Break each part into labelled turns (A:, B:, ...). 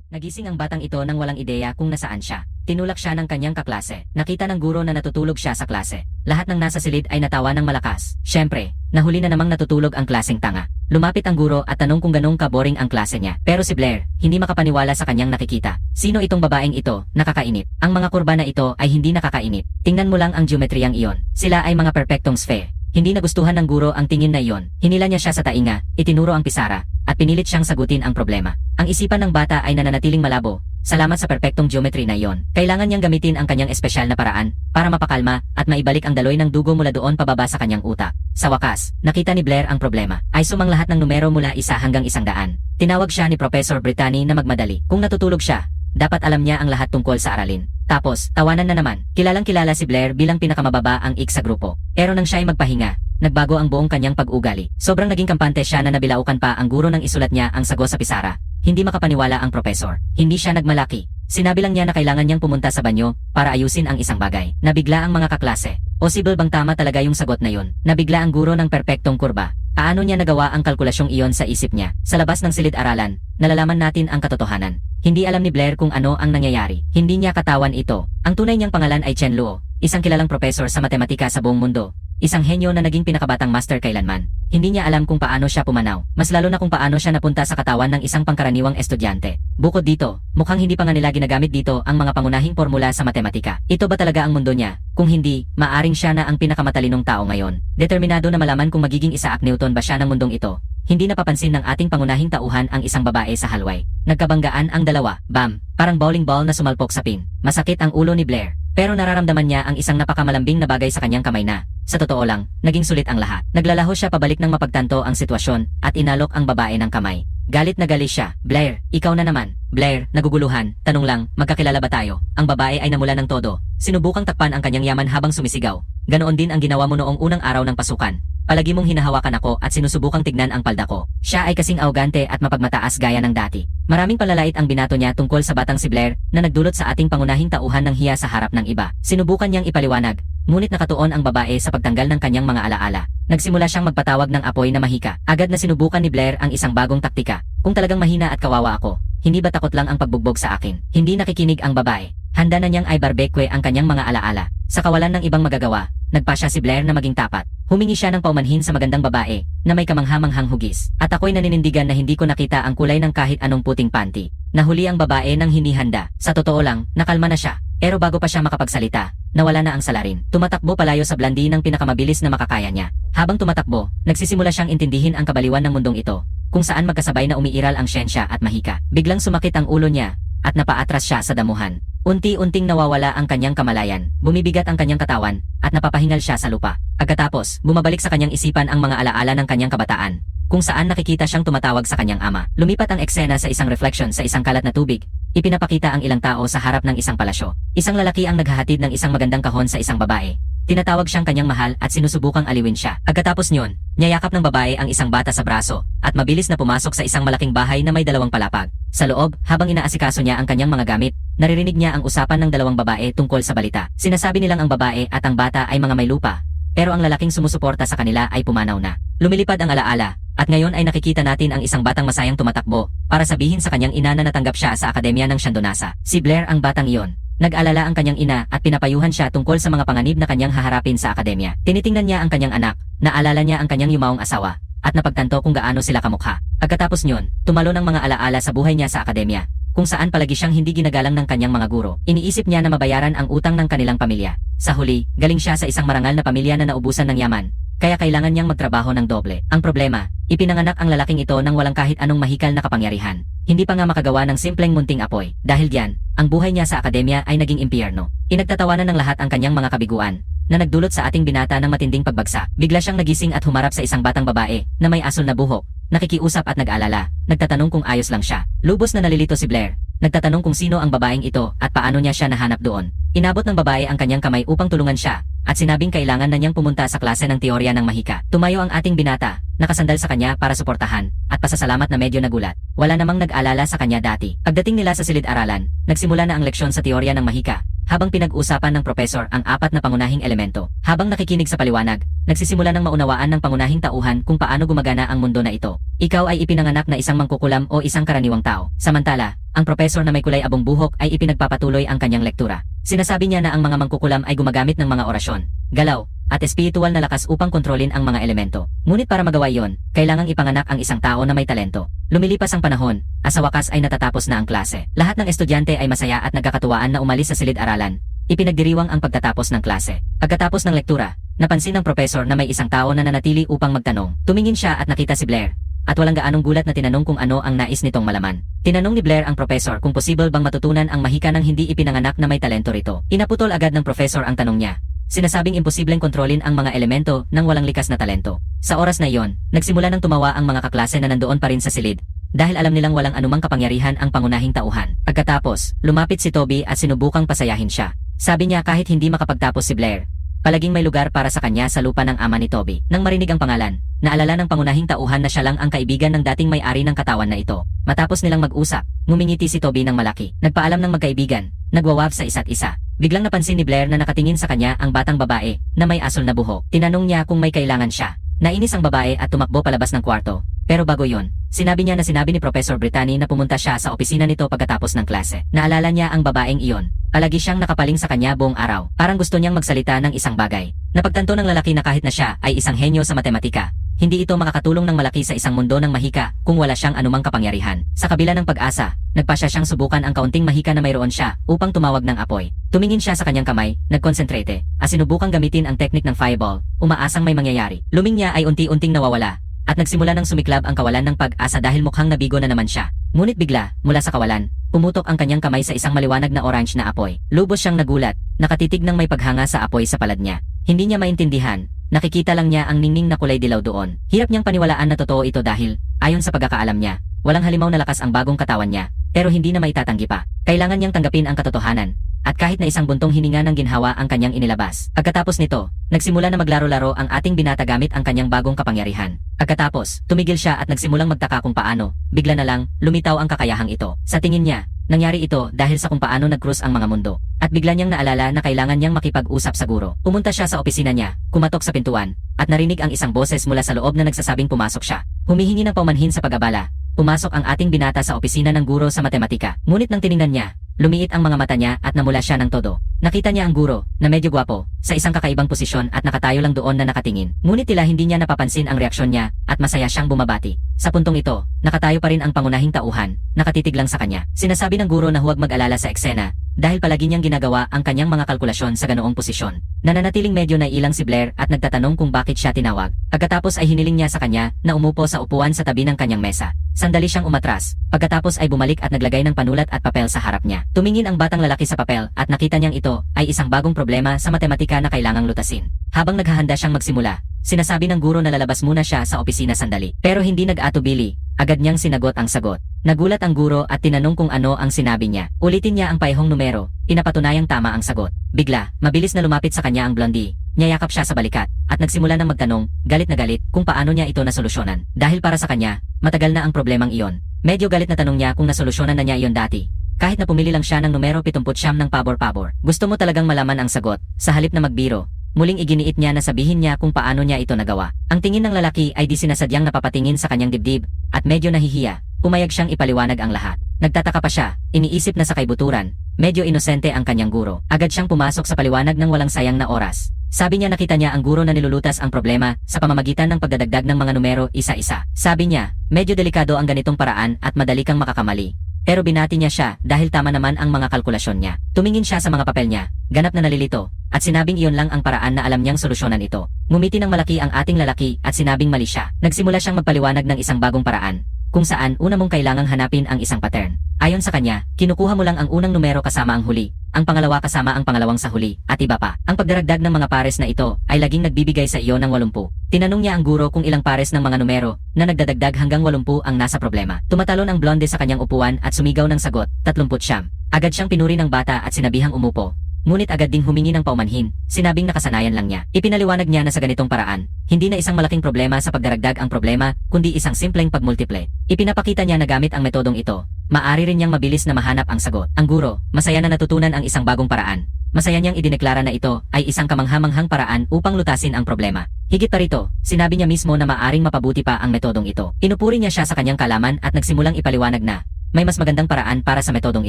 A: Nagising ang batang ito nang walang ideya kung nasaan siya. Tinulak siya ng kanyang kaklase. Nakita ng guro na natutulog siya sa klase. Lahat ng nasa silid ay natawa ng malakas. Siyempre, nahuli na namang natutulog ang klaseng tanga. Lumapit ang guro at tanong kung ganong kaboring ang klase niya. Pero si Blair, hindi makapaniwala sa kanyang nakikita. Sino itong babaeng ito? Nakakainip. Ang mga kurba na ito ay hindi nakakainip. Tingnan mo lang ang geometriyang iyon. Sila ay mga perpektong sphere. Hindi nagustuhan ng guro ang tingin na iyon. Hinila niya siya sa tainga, itinuro ang pisara, at pinilit siyang sagutin ang problema. Ang isipan ng bata ay nananatiling malabo. Salamat sa perpektong geometry na iyon. Kailangan niyang gamitin ang kanyang espesyal na paraan para mapakalma at maibalik ang daloy ng dugo mula doon pababa sa kanyang utak. Sa wakas, nakita ni Blair ang problema. Ay sumang lahat ng numero mula 1 hanggang 100. Tinawag siya ni Professor Brittany na magmadali. Kung natutulog siya, dapat alam niya ang lahat tungkol sa aralin. Tapos, tawanan na naman. Kilalang-kilala si Blair bilang pinakamababa ang ik sa grupo. Pero nang siya ay magpahinga, nagbago ang buong kanyang pag-ugali. Sobrang naging kampante siya na nabilaukan pa ang guro nang isulat niya ang sagot sa pisara. Hindi makapaniwala ang profesor. Hindi siya nagmalaki. Sinabi lang niya na kailangan niyang pumunta sa banyo para ayusin ang isang bagay. Nabigla ang mga kaklase. Possible bang tama talaga yung sagot na yun? Nabigla ang guro ng perpektong kurba. Paano niya nagawa ang kalkulasyong iyon sa isip niya? Sa labas ng silid-aralan, nalalaman natin ang katotohanan. Hindi alam ni Blair kung ano ang nangyayari. Hindi niya katawan ito. Ang tunay niyang pangalan ay Chen Luo, isang kilalang profesor sa matematika sa buong mundo. Isang henyo na naging pinakabatang master kailanman. Hindi niya alam kung paano siya pumanaw. Mas lalo na kung paano siya napunta sa katawan ng isang pangkaraniwang estudyante. Bukod dito, mukhang hindi pa nga nila ginagamit dito ang mga pangunahing formula sa matematika. Ito ba talaga ang mundo niya? Kung hindi, maaring siya na ang pinakamatalinong tao ngayon. Determinado na malaman kung magiging Isaac Newton ba siya ng mundong ito. Hindi napapansin ng ating pangunahing tauhan ang isang babae sa halway. Nagkabanggaan ang dalawa. Bam! Parang bowling ball na sumalpok sa pin. Masakit ang ulo ni Blair. Pero nararamdaman niya ang isang napakamalambing na bagay sa kanyang kamay na, sa totoo lang, naging sulit ang lahat. Naglalaho siya pabalik nang mapagtanto ang sitwasyon at inalok ang babae ng kamay. Galit na galit siya. Blair, ikaw na naman. Blair, naguguluhan. Tanong lang, magkakilala ba tayo? Ang babae ay namula ng todo. Sinubukang takpan ang kanyang yaman habang sumisigaw. Ganoon din ang ginawa mo noong unang araw ng pasukan. Palagi mong hinahawakan ako at sinusubukang tignan ang palda ko. Siya ay kasing arogante at mapagmataas gaya ng dati. Maraming palalait ang binato niya tungkol sa batang si Blair na nagdulot sa ating pangunahing tauhan ng hiya sa harap ng iba. Sinubukan niyang ipaliwanag, ngunit nakatuon ang babae sa pagtanggal ng kanyang mga alaala. Nagsimula siyang magpatawag ng apoy na mahika. Agad na sinubukan ni Blair ang isang bagong taktika. Kung talagang mahina at kawawa ako, hindi ba takot lang ang pagbugbog sa akin? Hindi nakikinig ang babae. Handa na niyang ay barbekwe ang kanyang mga alaala. Sa kawalan ng ibang magagawa, nagpasya si Blair na maging tapat. Humingi siya ng paumanhin sa magandang babae na may kamanghamanghang hugis. At ako'y naninindigan na hindi ko nakita ang kulay ng kahit anong puting panty. Nahuli ang babae nang hindi handa. Sa totoo lang, nakalma na siya. Pero bago pa siya makapagsalita, nawala na ang salarin. Tumatakbo palayo sa blandi ng pinakamabilis na makakaya niya. Habang tumatakbo, nagsisimula siyang intindihin ang kabaliwan ng mundong ito, kung saan magkasabay na umiiral ang siyensya at mahika. Biglang sumakit ang ulo niya at napaatras siya sa damuhan. Unti-unting nawawala ang kanyang kamalayan, bumibigat ang kanyang katawan, at napapahingal siya sa lupa. Pagkatapos, bumabalik sa kanyang isipan ang mga alaala ng kanyang kabataan, kung saan nakikita siyang tumatawag sa kanyang ama. Lumipat ang eksena sa isang reflection sa isang kalat na tubig. Ipinapakita ang ilang tao sa harap ng isang palasyo. Isang lalaki ang naghahatid ng isang magandang kahon sa isang babae. Tinatawag siyang kanyang mahal at sinusubukang aliwin siya. Pagkatapos niyon, niyayakap ng babae ang isang bata sa braso at mabilis na pumasok sa isang malaking bahay na may 2 palapag. Sa loob, habang inaasikaso niya ang kanyang mga gamit, naririnig niya ang usapan ng 2 babae tungkol sa balita. Sinasabi nilang ang babae at ang bata ay mga may lupa, pero ang lalaking sumusuporta sa kanila ay pumanaw na. Lumilipad ang alaala, at ngayon ay nakikita natin ang isang batang masayang tumatakbo para sabihin sa kanyang ina na natanggap siya sa akademya ng Shandonasa. Si Blair ang batang iyon. Nag-alala ang kanyang ina at pinapayuhan siya tungkol sa mga panganib na kanyang haharapin sa akademya. Tinitingnan niya ang kanyang anak, naalala niya ang kanyang yumaong asawa, at napagtanto kung gaano sila kamukha. Pagkatapos niyon, tumalo ng mga alaala sa buhay niya sa akademya, kung saan palagi siyang hindi ginagalang ng kanyang mga guro. Iniisip niya na mabayaran ang utang ng kanilang pamilya. Sa huli, galing siya sa isang marangal na pamilya na naubusan ng yaman, kaya kailangan niyang magtrabaho ng doble. Ang problema, ipinanganak ang lalaking ito nang walang kahit anong mahikal na kapangyarihan. Hindi pa nga makagawa ng simpleng munting apoy. Dahil diyan, ang buhay niya sa akademya ay naging impyerno. Inagtatawanan ng lahat ang kanyang mga kabiguan, na nagdulot sa ating binata ng matinding pagbagsak. Bigla siyang nagising at humarap sa isang batang babae na may asul na buhok, nakikiusap at nag-alala, nagtatanong kung ayos lang siya. Lubos na nalilito si Blair, nagtatanong kung sino ang babaeng ito at paano niya siya nahanap doon. Inabot ng babae ang kanyang kamay upang tulungan siya, at sinabing kailangan na niyang pumunta sa klase ng teorya ng mahika. Tumayo ang ating binata, nakasandal sa kanya para suportahan, at pasasalamat na medyo nagulat. Wala namang nag-alala sa kanya dati. Pagdating nila sa silid-aralan, nagsimula na ang leksyon sa teorya ng mahika, habang pinag-usapan ng professor ang apat na pangunahing elemento. Habang nakikinig sa paliwanag, nagsisimula ng maunawaan ng pangunahing tauhan kung paano gumagana ang mundo na ito. Ikaw ay ipinanganak na isang mangkukulam o isang karaniwang tao. Samantala, ang professor na may kulay abong buhok ay ipinagpapatuloy ang kanyang lektura. Sinasabi niya na ang mga mangkukulam ay gumagamit ng mga orasyon, galaw, at espiritual na lakas upang kontrolin ang mga elemento. Ngunit para magawa iyon, kailangang ipanganak ang isang tao na may talento. Lumilipas ang panahon, sa wakas ay natatapos na ang klase. Lahat ng estudyante ay masaya at nagkakatuwaan na umalis sa silid-aralan. Ipinagdiriwang ang pagtatapos ng klase. Pagkatapos ng lektura, napansin ng professor na may isang tao na nanatili upang magtanong. Tumingin siya at nakita si Blair, at walang gaanong gulat na tinanong kung ano ang nais nitong malaman. Tinanong ni Blair ang professor kung posible bang matutunan ang mahika ng hindi ipinanganak na may talento rito. Inaputol agad ng professor ang tanong niya. Sinasabing imposibleng kontrolin ang mga elemento ng walang likas na talento. Sa oras na iyon, nagsimula ng tumawa ang mga kaklase na nandoon pa rin sa silid, dahil alam nilang walang anumang kapangyarihan ang pangunahing tauhan. Pagkatapos, lumapit si Toby at sinubukang pasayahin siya. Sabi niya kahit hindi makapagtapos si Blair, palaging may lugar para sa kanya sa lupa ng ama ni Toby. Nang marinig ang pangalan, naalala ng pangunahing tauhan na siya lang ang kaibigan ng dating may-ari ng katawan na ito. Matapos nilang mag-usap, ngumingiti si Toby ng malaki. Nagpaalam ng magkaibigan, nagwawav sa isa't isa. Biglang napansin ni Blair na nakatingin sa kanya ang batang babae na may asul na buhok. Tinanong niya kung may kailangan siya. Nainis ang babae at tumakbo palabas ng kwarto. Pero bago yon, sinabi niya na sinabi ni Professor Brittany na pumunta siya sa opisina nito pagkatapos ng klase. Naalala niya ang babaeng iyon. Palagi siyang nakapaling sa kanya buong araw. Parang gusto niyang magsalita ng isang bagay. Napagtanto ng lalaki na kahit na siya ay isang henyo sa matematika, hindi ito makakatulong ng malaki sa isang mundo ng mahika kung wala siyang anumang kapangyarihan. Sa kabila ng pag-asa, nagpasya siyang subukan ang kaunting mahika na mayroon siya upang tumawag ng apoy. Tumingin siya sa kanyang kamay, nagkonsentrate, sinubukang gamitin ang teknik ng fireball, umaasang may mangyayari. Luming niya ay unti-unting nawawala, at nagsimula ng sumiklab ang kawalan ng pag-asa dahil mukhang nabigo na naman siya. Ngunit bigla, mula sa kawalan, pumutok ang kanyang kamay sa isang maliwanag na orange na apoy. Lubos siyang nagulat, nakatitig ng may paghanga sa apoy sa palad niya. Hindi niya maintindihan. Nakikita lang niya ang ningning na kulay dilaw doon. Hirap niyang paniwalaan na totoo ito dahil, ayon sa pagkakaalam niya, walang halimaw na lakas ang bagong katawan niya, pero hindi na maitatanggi pa. Kailangan niyang tanggapin ang katotohanan, at kahit na isang buntong hininga ng ginhawa ang kanyang inilabas. Pagkatapos nito, nagsimula na maglaro-laro ang ating binata gamit ang kanyang bagong kapangyarihan. Pagkatapos, tumigil siya at nagsimulang magtaka kung paano, bigla na lang, lumitaw ang kakayahang ito. Sa tingin niya, nangyari ito dahil sa kung paano nag-cruise ang mga mundo. At bigla niyang naalala na kailangan niyang makipag-usap sa guro. Pumunta siya sa opisina niya, kumatok sa pintuan, at narinig ang isang boses mula sa loob na nagsasabing pumasok siya. Humihingi ng paumanhin sa pag-abala. Pumasok ang ating binata sa opisina ng guro sa matematika. Ngunit nang tiningnan niya, lumiit ang mga mata niya at namula siya ng todo. Nakita niya ang guro, na medyo gwapo, sa isang kakaibang posisyon at nakatayo lang doon na nakatingin. Ngunit tila hindi niya napapansin ang reaksyon niya at masaya siyang bumabati. Sa puntong ito, nakatayo pa rin ang pangunahing tauhan, nakatitig lang sa kanya. Sinasabi ng guro na huwag mag-alala sa eksena, dahil palagi niyang ginagawa ang kanyang mga kalkulasyon sa ganoong posisyon. Nananatiling medyo naiilang si Blair at nagtatanong kung bakit siya tinawag. Pagkatapos ay hiniling niya sa kanya na umupo sa upuan sa tabi ng kanyang mesa. Sandali siyang umatras, pagkatapos ay bumalik at naglagay ng panulat at papel sa harap niya. Tumingin ang batang lalaki sa papel at nakita niyang ito ay isang bagong problema sa matematika na kailangang lutasin. Habang naghahanda siyang magsimula, sinasabi ng guro na lalabas muna siya sa opisina sandali. Pero hindi nag-atubili, agad niyang sinagot ang sagot. Nagulat ang guro at tinanong kung ano ang sinabi niya. Ulitin niya ang paihong numero, inapatunayang tama ang sagot. Bigla, mabilis na lumapit sa kanya ang blondie. Niyayakap siya sa balikat, at nagsimula ng magtanong, galit na galit, kung paano niya ito nasolusyonan. Dahil para sa kanya, matagal na ang problemang iyon. Medyo galit na tanong niya kung nasolusyonan na niya iyon dati. Kahit na pumili lang siya ng numero 79 ng pabor-pabor. Gusto mo talagang malaman ang sagot, sa halip na magbiro. Muling iginiit niya na sabihin niya kung paano niya ito nagawa. Ang tingin ng lalaki ay di sinasadyang napapatingin sa kanyang dibdib, at medyo nahihiya. Pumayag siyang ipaliwanag ang lahat. Nagtataka pa siya, iniisip na sa kaibuturan, medyo inosente ang kanyang guro. Agad siyang pumasok sa paliwanag ng walang sayang na oras. Sabi niya nakita niya ang guro na nilulutas ang problema sa pamamagitan ng pagdadagdag ng mga numero isa-isa. Sabi niya, medyo delikado ang ganitong paraan at madali kang makakamali. Pero binati niya siya dahil tama naman ang mga kalkulasyon niya. Tumingin siya sa mga papel niya, ganap na nalilito, at sinabing iyon lang ang paraan na alam niyang solusyonan ito. Ngumiti ng malaki ang ating lalaki at sinabing mali siya. Nagsimula siyang magpaliwanag ng isang bagong paraan, kung saan una mong kailangang hanapin ang isang pattern. Ayon sa kanya, kinukuha mo lang ang unang numero kasama ang huli, ang pangalawa kasama ang pangalawang sa huli, at iba pa. Ang pagdaragdag ng mga pares na ito ay laging nagbibigay sa iyo ng 80. Tinanong niya ang guro kung ilang pares ng mga numero na nagdadagdag hanggang 80 ang nasa problema. Tumatalon ang blonde sa kanyang upuan at sumigaw ng sagot, 39. Agad siyang pinuri ng bata at sinabihang umupo. Ngunit agad ding humingi ng paumanhin, sinabing nakasanayan lang niya. Ipinaliwanag niya na sa ganitong paraan, hindi na isang malaking problema sa pagdaragdag ang problema, kundi isang simpleng pagmultiple. Ipinapakita niya na gamit ang metodong ito, maaari rin niyang mabilis na mahanap ang sagot. Ang guro, masaya na natutunan ang isang bagong paraan. masaya niyang idineklara na ito ay isang kamanghamanghang paraan upang lutasin ang problema. Higit pa rito, sinabi niya mismo na maaring mapabuti pa ang metodong ito. Inupuri niya siya sa kanyang kalaman at nagsimulang ipaliwanag na may mas magandang paraan para sa metodong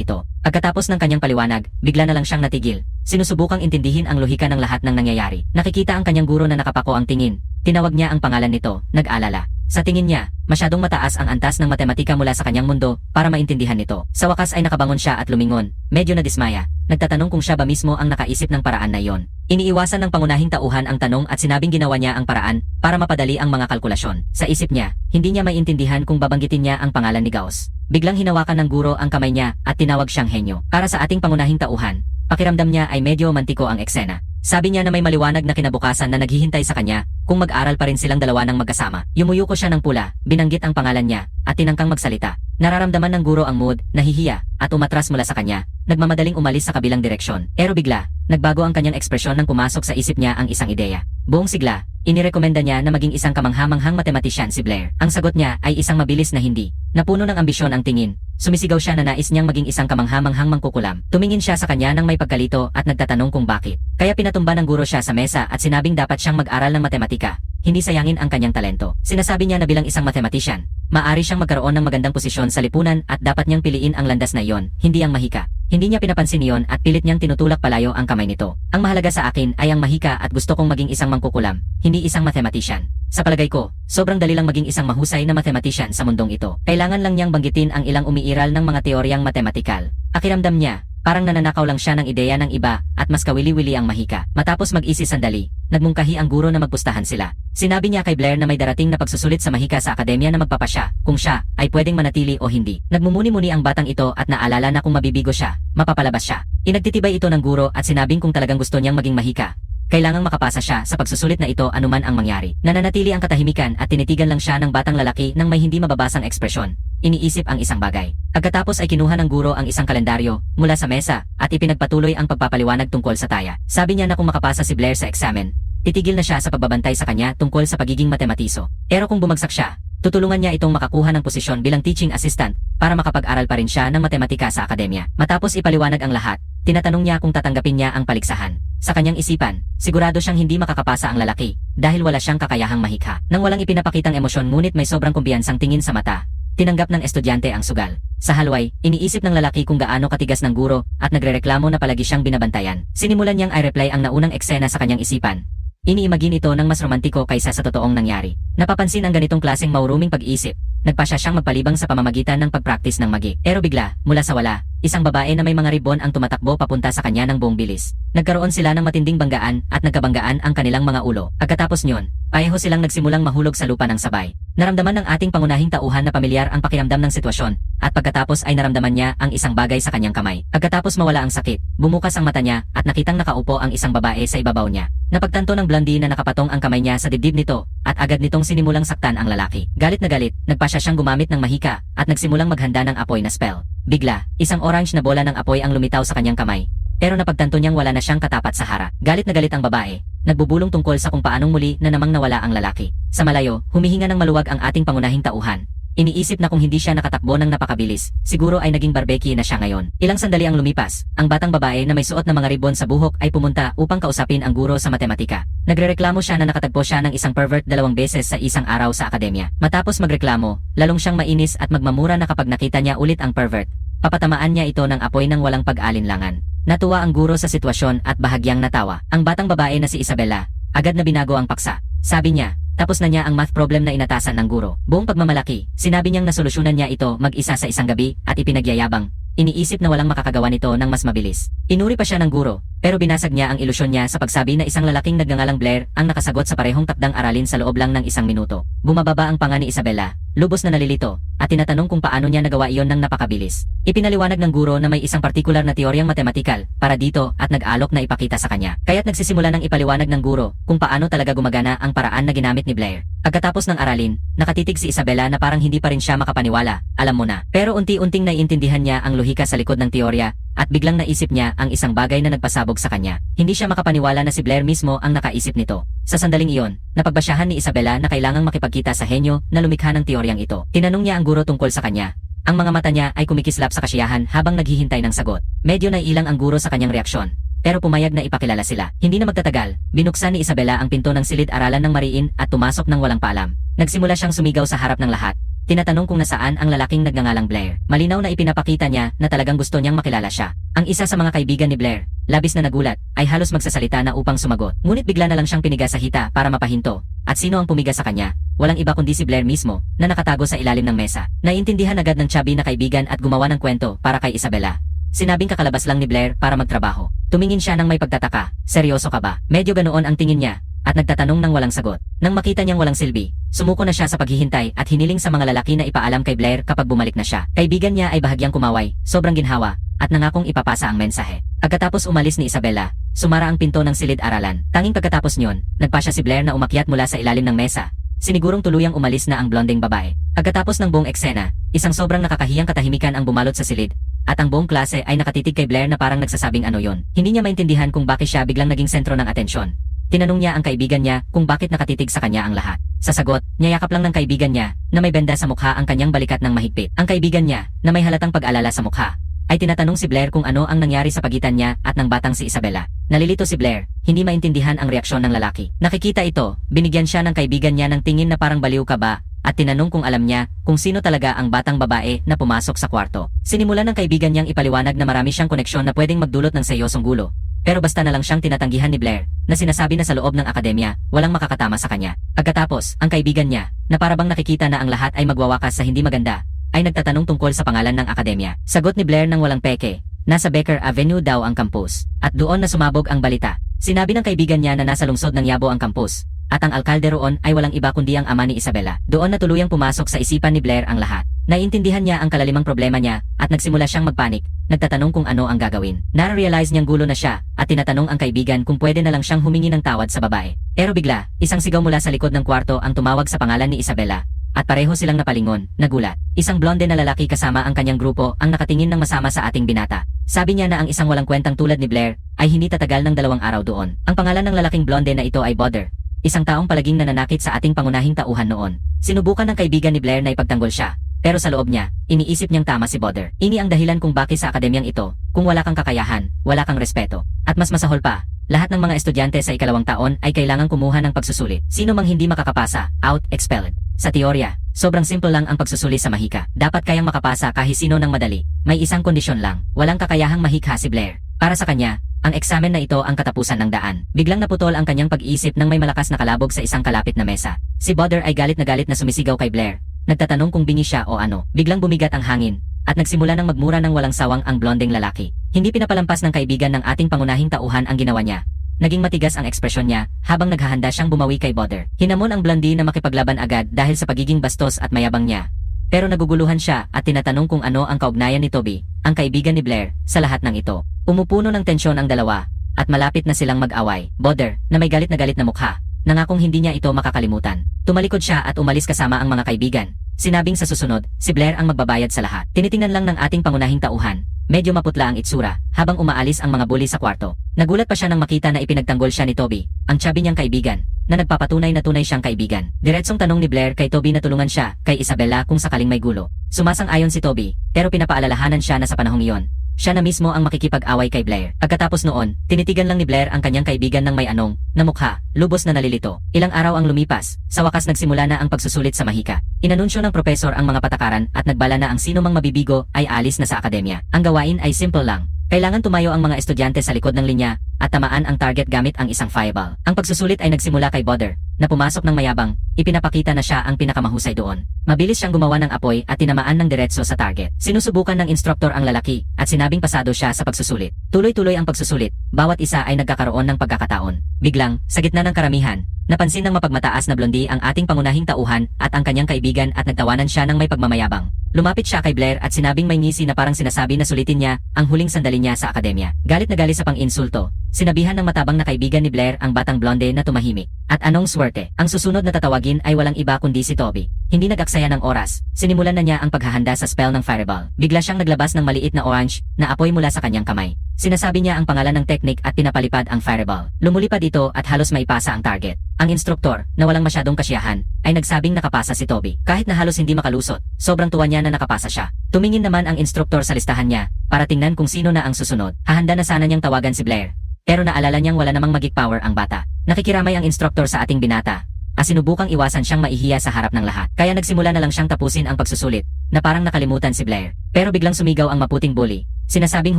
A: ito. Pagkatapos ng kanyang paliwanag, bigla na lang siyang natigil. Sinusubukang intindihin ang lohika ng lahat ng nangyayari. Nakikita ang kanyang guro na nakapako ang tingin. Tinawag niya ang pangalan nito, nag-alala. Sa tingin niya, masyadong mataas ang antas ng matematika mula sa kanyang mundo para maintindihan nito. Sa wakas ay nakabangon siya at lumingon, medyo nadismaya. Nagtatanong kung siya ba mismo ang nakaisip ng paraan na iyon. Iniiwasan ng pangunahing tauhan ang tanong at sinabing ginawa niya ang paraan para mapadali ang mga kalkulasyon. Sa isip niya, hindi niya maintindihan kung babanggitin niya ang pangalan ni Gauss. Biglang hinawakan ng guro ang kamay niya at tinawag siyang henyo. Para sa ating pangunahing tauhan, pakiramdam niya ay medyo mantiko ang eksena. Sabi niya na may maliwanag na kinabukasan na naghihintay sa kanya kung mag-aral pa rin silang dalawa ng magkasama. Yumuyuko siya ng pula, binanggit ang pangalan niya, at tinangkang magsalita. Nararamdaman ng guro ang mood, nahihiya, at umatras mula sa kanya, nagmamadaling umalis sa kabilang direksyon. Pero bigla, nagbago ang kanyang ekspresyon nang pumasok sa isip niya ang isang ideya. Buong sigla, inirekomenda niya na maging isang kamanghamanghang matematisyan si Blair. Ang sagot niya ay isang mabilis na hindi. Napuno ng ambisyon ang tingin. Sumisigaw siya na nais niyang maging isang kamanghamanghang mangkukulam. Tumingin siya sa kanya nang may pagkalito at nagtatanong kung bakit. Kaya pinatumba ng guro siya sa mesa at sinabing dapat siyang mag-aral ng matematika. Hindi sayangin ang kanyang talento. Sinasabi niya na bilang isang mathematician, maaari siyang magkaroon ng magandang posisyon sa lipunan at dapat niyang piliin ang landas na iyon, hindi ang mahika. Hindi niya pinapansin iyon at pilit niyang tinutulak palayo ang kamay nito. Ang mahalaga sa akin ay ang mahika at gusto kong maging isang mangkukulam, hindi isang mathematician. Sa palagay ko, sobrang dali lang maging isang mahusay na mathematician sa mundong ito. Kailangan lang niyang banggitin ang ilang umiiral ng mga teoryang matematikal. Pakiramdam niya, parang nananakaw lang siya ng ideya ng iba at mas kawili-wili ang mahika. Matapos mag-isip sandali, nagmungkahi ang guro na magpustahan sila. Sinabi niya kay Blair na may darating na pagsusulit sa mahika sa akademya na magpapasya kung siya ay pwedeng manatili o hindi. Nagmumuni-muni ang batang ito at naalala na kung mabibigo siya, mapapalabas siya. Inagtitibay ito ng guro at sinabing kung talagang gusto niyang maging mahika, kailangang makapasa siya sa pagsusulit na ito anuman ang mangyari. Nananatili ang katahimikan at tinitigan lang siya ng batang lalaki nang may hindi mababasang ekspresyon. Iniisip ang isang bagay. Pagkatapos ay kinuha ng guro ang isang kalendaryo mula sa mesa at ipinagpatuloy ang pagpapaliwanag tungkol sa taya. Sabi niya na kung makapasa si Blair sa eksamen, titigil na siya sa pagbabantay sa kanya tungkol sa pagiging matematiso. Pero kung bumagsak siya, tutulungan niya itong makakuha ng posisyon bilang teaching assistant para makapag-aral pa rin siya ng matematika sa akademya. Matapos ipaliwanag ang lahat, tinatanong niya kung tatanggapin niya ang paligsahan. Sa kanyang isipan, sigurado siyang hindi makakapasa ang lalaki dahil wala siyang kakayahang mahikha. Nang walang ipinapakitang emosyon ngunit may sobrang kumpiyansang tingin sa mata, tinanggap ng estudyante ang sugal. Sa halway, iniisip ng lalaki kung gaano katigas ng guro at nagrereklamo na palagi siyang binabantayan. Sinimulan niyang i-reply ang naunang eksena sa kanyang isipan. Iniimagine ito ng mas romantiko kaysa sa totoong nangyari. Napapansin ang ganitong klaseng mauruming pag-iisip. Nagpasya siyang magpalibang sa pamamagitan ng pagpraktis ng magi. Pero bigla, mula sa wala, isang babae na may mga ribon ang tumatakbo papunta sa kanya ng buong bilis. Nagkaroon sila ng matinding banggaan at nagkabanggaan ang kanilang mga ulo. Pagkatapos nyon, pareho silang nagsimulang mahulog sa lupa ng sabay. Naramdaman ng ating pangunahing tauhan na pamilyar ang pakiramdam ng sitwasyon, at pagkatapos ay naramdaman niya ang isang bagay sa kanyang kamay. Pagkatapos mawala ang sakit, bumukas ang mata niya at nakitang nakaupo ang isang babae sa ibabaw niya. Napagtanto ng blondie na nakapatong ang kamay niya sa dibdib nito, at agad nitong sinimulang saktan ang lalaki. Galit na galit, nagpasya siyang gumamit ng mahika at nagsimulang maghanda ng apoy na spell. Bigla, isang orange na bola ng apoy ang lumitaw sa kanyang kamay. Pero napagtanto niyang wala na siyang katapat sa harap. Galit na galit ang babae, nagbubulong tungkol sa kung paanong muli na namang nawala ang lalaki. Sa malayo, humihinga ng maluwag ang ating pangunahing tauhan. Iniisip na kung hindi siya nakatakbo ng napakabilis, siguro ay naging barbeki na siya ngayon. Ilang sandali ang lumipas, ang batang babae na may suot na mga ribon sa buhok ay pumunta upang kausapin ang guro sa matematika. Nagrereklamo siya na nakatagpo siya ng isang pervert 2 beses sa isang araw sa akademya. Matapos magreklamo, lalong siyang mainis at magmamura na kapag nakita niya ulit ang pervert, papatamaan niya ito ng apoy ng walang pag-alinlangan. Natuwa ang guro sa sitwasyon at bahagyang natawa. Ang batang babae na si Isabella, agad na binago ang paksa. Sabi niya, tapos na niya ang math problem na inatasan ng guro. Buong pagmamalaki, sinabi niyang nasolusyonan niya ito mag-isa sa isang gabi at ipinagyayabang. Iniisip na walang makakagawa nito ng mas mabilis. Inuri pa siya ng guro, pero binasag niya ang ilusyon niya sa pagsabi na isang lalaking nagngangalang Blair ang nakasagot sa parehong takdang aralin sa loob lang ng 1 minuto. Bumababa ang panga ni Isabella, lubos na nalilito, at tinatanong kung paano niya nagawa iyon ng napakabilis. Ipinaliwanag ng guro na may isang partikular na teoryang matematikal para dito at nag-alok na ipakita sa kanya. Kaya't nagsisimula ng ipaliwanag ng guro kung paano talaga gumagana ang paraan na ginamit ni Blair. Pagkatapos ng aralin, nakatitig si Isabella na parang hindi pa rin siya makapaniwala, alam mo na. Pero unti-unting naiintindihan niya ang lohika sa likod ng teorya, at biglang naisip niya ang isang bagay na nagpasabog sa kanya. Hindi siya makapaniwala na si Blair mismo ang nakaisip nito. Sa sandaling iyon, napagbasyahan ni Isabella na kailangang makipagkita sa henyo na lumikha ng teoryang ito. Tinanong niya ang guro tungkol sa kanya. Ang mga mata niya ay kumikislap sa kasiyahan habang naghihintay ng sagot. Medyo naiilang ang guro sa kanyang reaksyon. pero pumayag na ipakilala sila. Hindi na magtatagal, binuksan ni Isabela ang pinto ng silid-aralan ng Mariin at tumasok ng walang paalam. Nagsimula siyang sumigaw sa harap ng lahat. Tinatanong kung nasaan ang lalaking nagngangalang Blair. Malinaw na ipinapakita niya na talagang gusto niyang makilala siya. Ang isa sa mga kaibigan ni Blair, labis na nagulat, ay halos magsasalita na upang sumagot. Ngunit bigla na lang siyang piniga sa hita para mapahinto. At sino ang pumiga sa kanya? Walang iba kundi si Blair mismo, na nakatago sa ilalim ng mesa. Naiintindihan agad ng chubby na kaibigan at gumawa ng kwento para kay Isabela. Sinabing kakalabas lang ni Blair para magtrabaho. Tumingin siya ng may pagtataka. Seryoso ka ba? Medyo ganoon ang tingin niya, at nagtatanong ng walang sagot. Nang makita niyang walang silbi, sumuko na siya sa paghihintay at hiniling sa mga lalaki na ipaalam kay Blair kapag bumalik na siya. Kaibigan niya ay bahagyang kumaway, sobrang ginhawa, at nangakong ipapasa ang mensahe. Pagkatapos umalis ni Isabela, sumara ang pinto ng silid-aralan. Tanging pagkatapos niyon, nagpasya si Blair na umakyat mula sa ilalim ng mesa. Sinigurong tuluyang umalis na ang blondeng babae. Pagkatapos ng buong eksena, isang sobrang nakakahiyang katahimikan ang bumalot sa silid, at ang buong klase ay nakatitig kay Blair na parang nagsasabing ano yon. Hindi niya maintindihan kung bakit siya biglang naging sentro ng atensyon. Tinanong niya ang kaibigan niya kung bakit nakatitig sa kanya ang lahat. Sa sagot, niyayakap lang ng kaibigan niya na may benda sa mukha ang kanyang balikat ng mahigpit. Ang kaibigan niya, na may halatang pag-alala sa mukha, ay tinatanong si Blair kung ano ang nangyari sa pagitan niya at ng batang si Isabela. Nalilito si Blair, hindi maintindihan ang reaksyon ng lalaki. Nakikita ito, binigyan siya ng kaibigan niya ng tingin na parang baliw ka ba, at tinanong kung alam niya kung sino talaga ang batang babae na pumasok sa kwarto. Sinimulan ng kaibigan niyang ipaliwanag na marami siyang koneksyon na pwedeng magdulot ng seryosong gulo. Pero basta na lang siyang tinatanggihan ni Blair, na sinasabi na sa loob ng akademya, walang makakatama sa kanya. Pagkatapos, ang kaibigan niya, na parabang nakikita na ang lahat ay magwawakas sa hindi maganda, ay nagtatanong tungkol sa pangalan ng akademya. Sagot ni Blair ng walang peke, nasa Becker Avenue daw ang campus. At doon na sumabog ang balita. Sinabi ng kaibigan niya na nasa lungsod ng Yabo ang campus, at ang alkalde roon ay walang iba kundi ang ama ni Isabela. Doon na tuluyang pumasok sa isipan ni Blair ang lahat. Naiintindihan niya ang kalalimang problema niya, at nagsimula siyang magpanik, nagtatanong kung ano ang gagawin. Nare-realize niyang gulo na siya, at tinatanong ang kaibigan kung pwede na lang siyang humingi ng tawad sa babae. Pero bigla, isang sigaw mula sa likod ng kwarto ang tumawag sa pangalan ni Isabela, at pareho silang napalingon, nagulat. Isang blonde na lalaki kasama ang kanyang grupo ang nakatingin ng masama sa ating binata. Sabi niya na ang isang walang kwentang tulad ni Blair ay hindi tatagal ng 2 araw doon. Ang pangalan ng lalaking blonde na ito ay Boder, isang taong palaging nananakit sa ating pangunahing tauhan noon. Sinubukan ng kaibigan ni Blair na ipagtanggol siya, pero sa loob niya, iniisip niyang tama si Boder. Ini ang dahilan kung bakit sa akademyang ito, kung wala kang kakayahan, wala kang respeto. At mas masahol pa, lahat ng mga estudyante sa ikalawang taon ay kailangang kumuha ng pagsusulit. Sino mang hindi makakapasa, out, expelled. Sa teorya, sobrang simple lang ang pagsusuli sa mahika. Dapat kayang makapasa kahit sino ng madali. May isang kondisyon lang, walang kakayahang mahika si Blair. Para sa kanya, ang eksamen na ito ang katapusan ng daan. Biglang naputol ang kanyang pag-iisip nang may malakas na kalabog sa isang kalapit na mesa. Si Boder ay galit na sumisigaw kay Blair. Nagtatanong kung bingi siya o ano. Biglang bumigat ang hangin, at nagsimula ng magmura ng walang sawang ang blondeng lalaki. Hindi pinapalampas ng kaibigan ng ating pangunahing tauhan ang ginawa niya. Naging matigas ang ekspresyon niya habang naghahanda siyang bumawi kay Boder. Hinamon ang blondie na makipaglaban agad dahil sa pagiging bastos at mayabang niya. Pero naguguluhan siya at tinatanong kung ano ang kaugnayan ni Toby, ang kaibigan ni Blair, sa lahat ng ito. Umupuno ng tensyon ang dalawa, at malapit na silang mag-away. Boder, na may galit na mukha, nangakong hindi niya ito makakalimutan. Tumalikod siya at umalis kasama ang mga kaibigan. Sinabing sa susunod, si Blair ang magbabayad sa lahat. Tinitingnan lang ng ating pangunahing tauhan, medyo maputla ang itsura, habang umaalis ang mga bully sa kwarto. Nagulat pa siya nang makita na ipinagtanggol siya ni Toby, ang chubby niyang kaibigan, na nagpapatunay na tunay siyang kaibigan. Diretsong tanong ni Blair kay Toby na tulungan siya kay Isabela kung sakaling may gulo. Sumasang-ayon si Toby, pero pinapaalalahanan siya na sa panahong iyon, siya na mismo ang makikipag-away kay Blair. Pagkatapos noon, tinitigan lang ni Blair ang kanyang kaibigan ng may anong, na mukha, lubos na nalilito. Ilang araw ang lumipas, sa wakas nagsimula na ang pagsusulit sa mahika. Inanunsyo ng propesor ang mga patakaran at nagbala na ang sino mang mabibigo ay alis na sa akademya. Ang gawain ay simple lang. Kailangan tumayo ang mga estudyante sa likod ng linya at tamaan ang target gamit ang isang fireball. Ang pagsusulit ay nagsimula kay Boder, na pumasok ng mayabang, ipinapakita na siya ang pinakamahusay doon. Mabilis siyang gumawa ng apoy at tinamaan ng diretso sa target. Sinusubukan ng instruktor ang lalaki at sinabing pasado siya sa pagsusulit. Tuloy-tuloy ang pagsusulit, bawat isa ay nagkakaroon ng pagkakataon. Biglang, sa gitna ng karamihan, napansin ng mapagmataas na blondie ang ating pangunahing tauhan at ang kanyang kaibigan at nagtawanan siya ng may pagmamayabang. Lumapit siya kay Blair at sinabing may ngisi na parang sinasabi na sulitin niya ang huling sandali niya sa akademya. Galit na galit sa pang-insulto, sinabihan ng matabang na kaibigan ni Blair ang batang blonde na tumahimik. At anong swerte, ang susunod na tatawagin ay walang iba kundi si Toby. Hindi nag-aksaya ng oras, sinimulan na niya ang paghahanda sa spell ng fireball. Bigla siyang naglabas ng maliit na orange na apoy mula sa kanyang kamay. Sinasabi niya ang pangalan ng technique at pinapalipad ang fireball. Lumulipad ito at halos maipasa ang target. Ang instruktor, na walang masyadong kasiyahan, ay nagsabing nakapasa si Toby. Kahit na halos hindi makalusot, sobrang tuwa niya na nakapasa siya. Tumingin naman ang instruktor sa listahan niya para tingnan kung sino na ang susunod. Hahanda na sana niyang tawagan si Blair, Pero naalala niyang wala namang magic power ang bata. Nakikiramay ang instructor sa ating binata. Sinubukang iwasan siyang maihiya sa harap ng lahat. Kaya nagsimula na lang siyang tapusin ang pagsusulit, na parang nakalimutan si Blair. Pero biglang sumigaw ang maputing bully. Sinasabing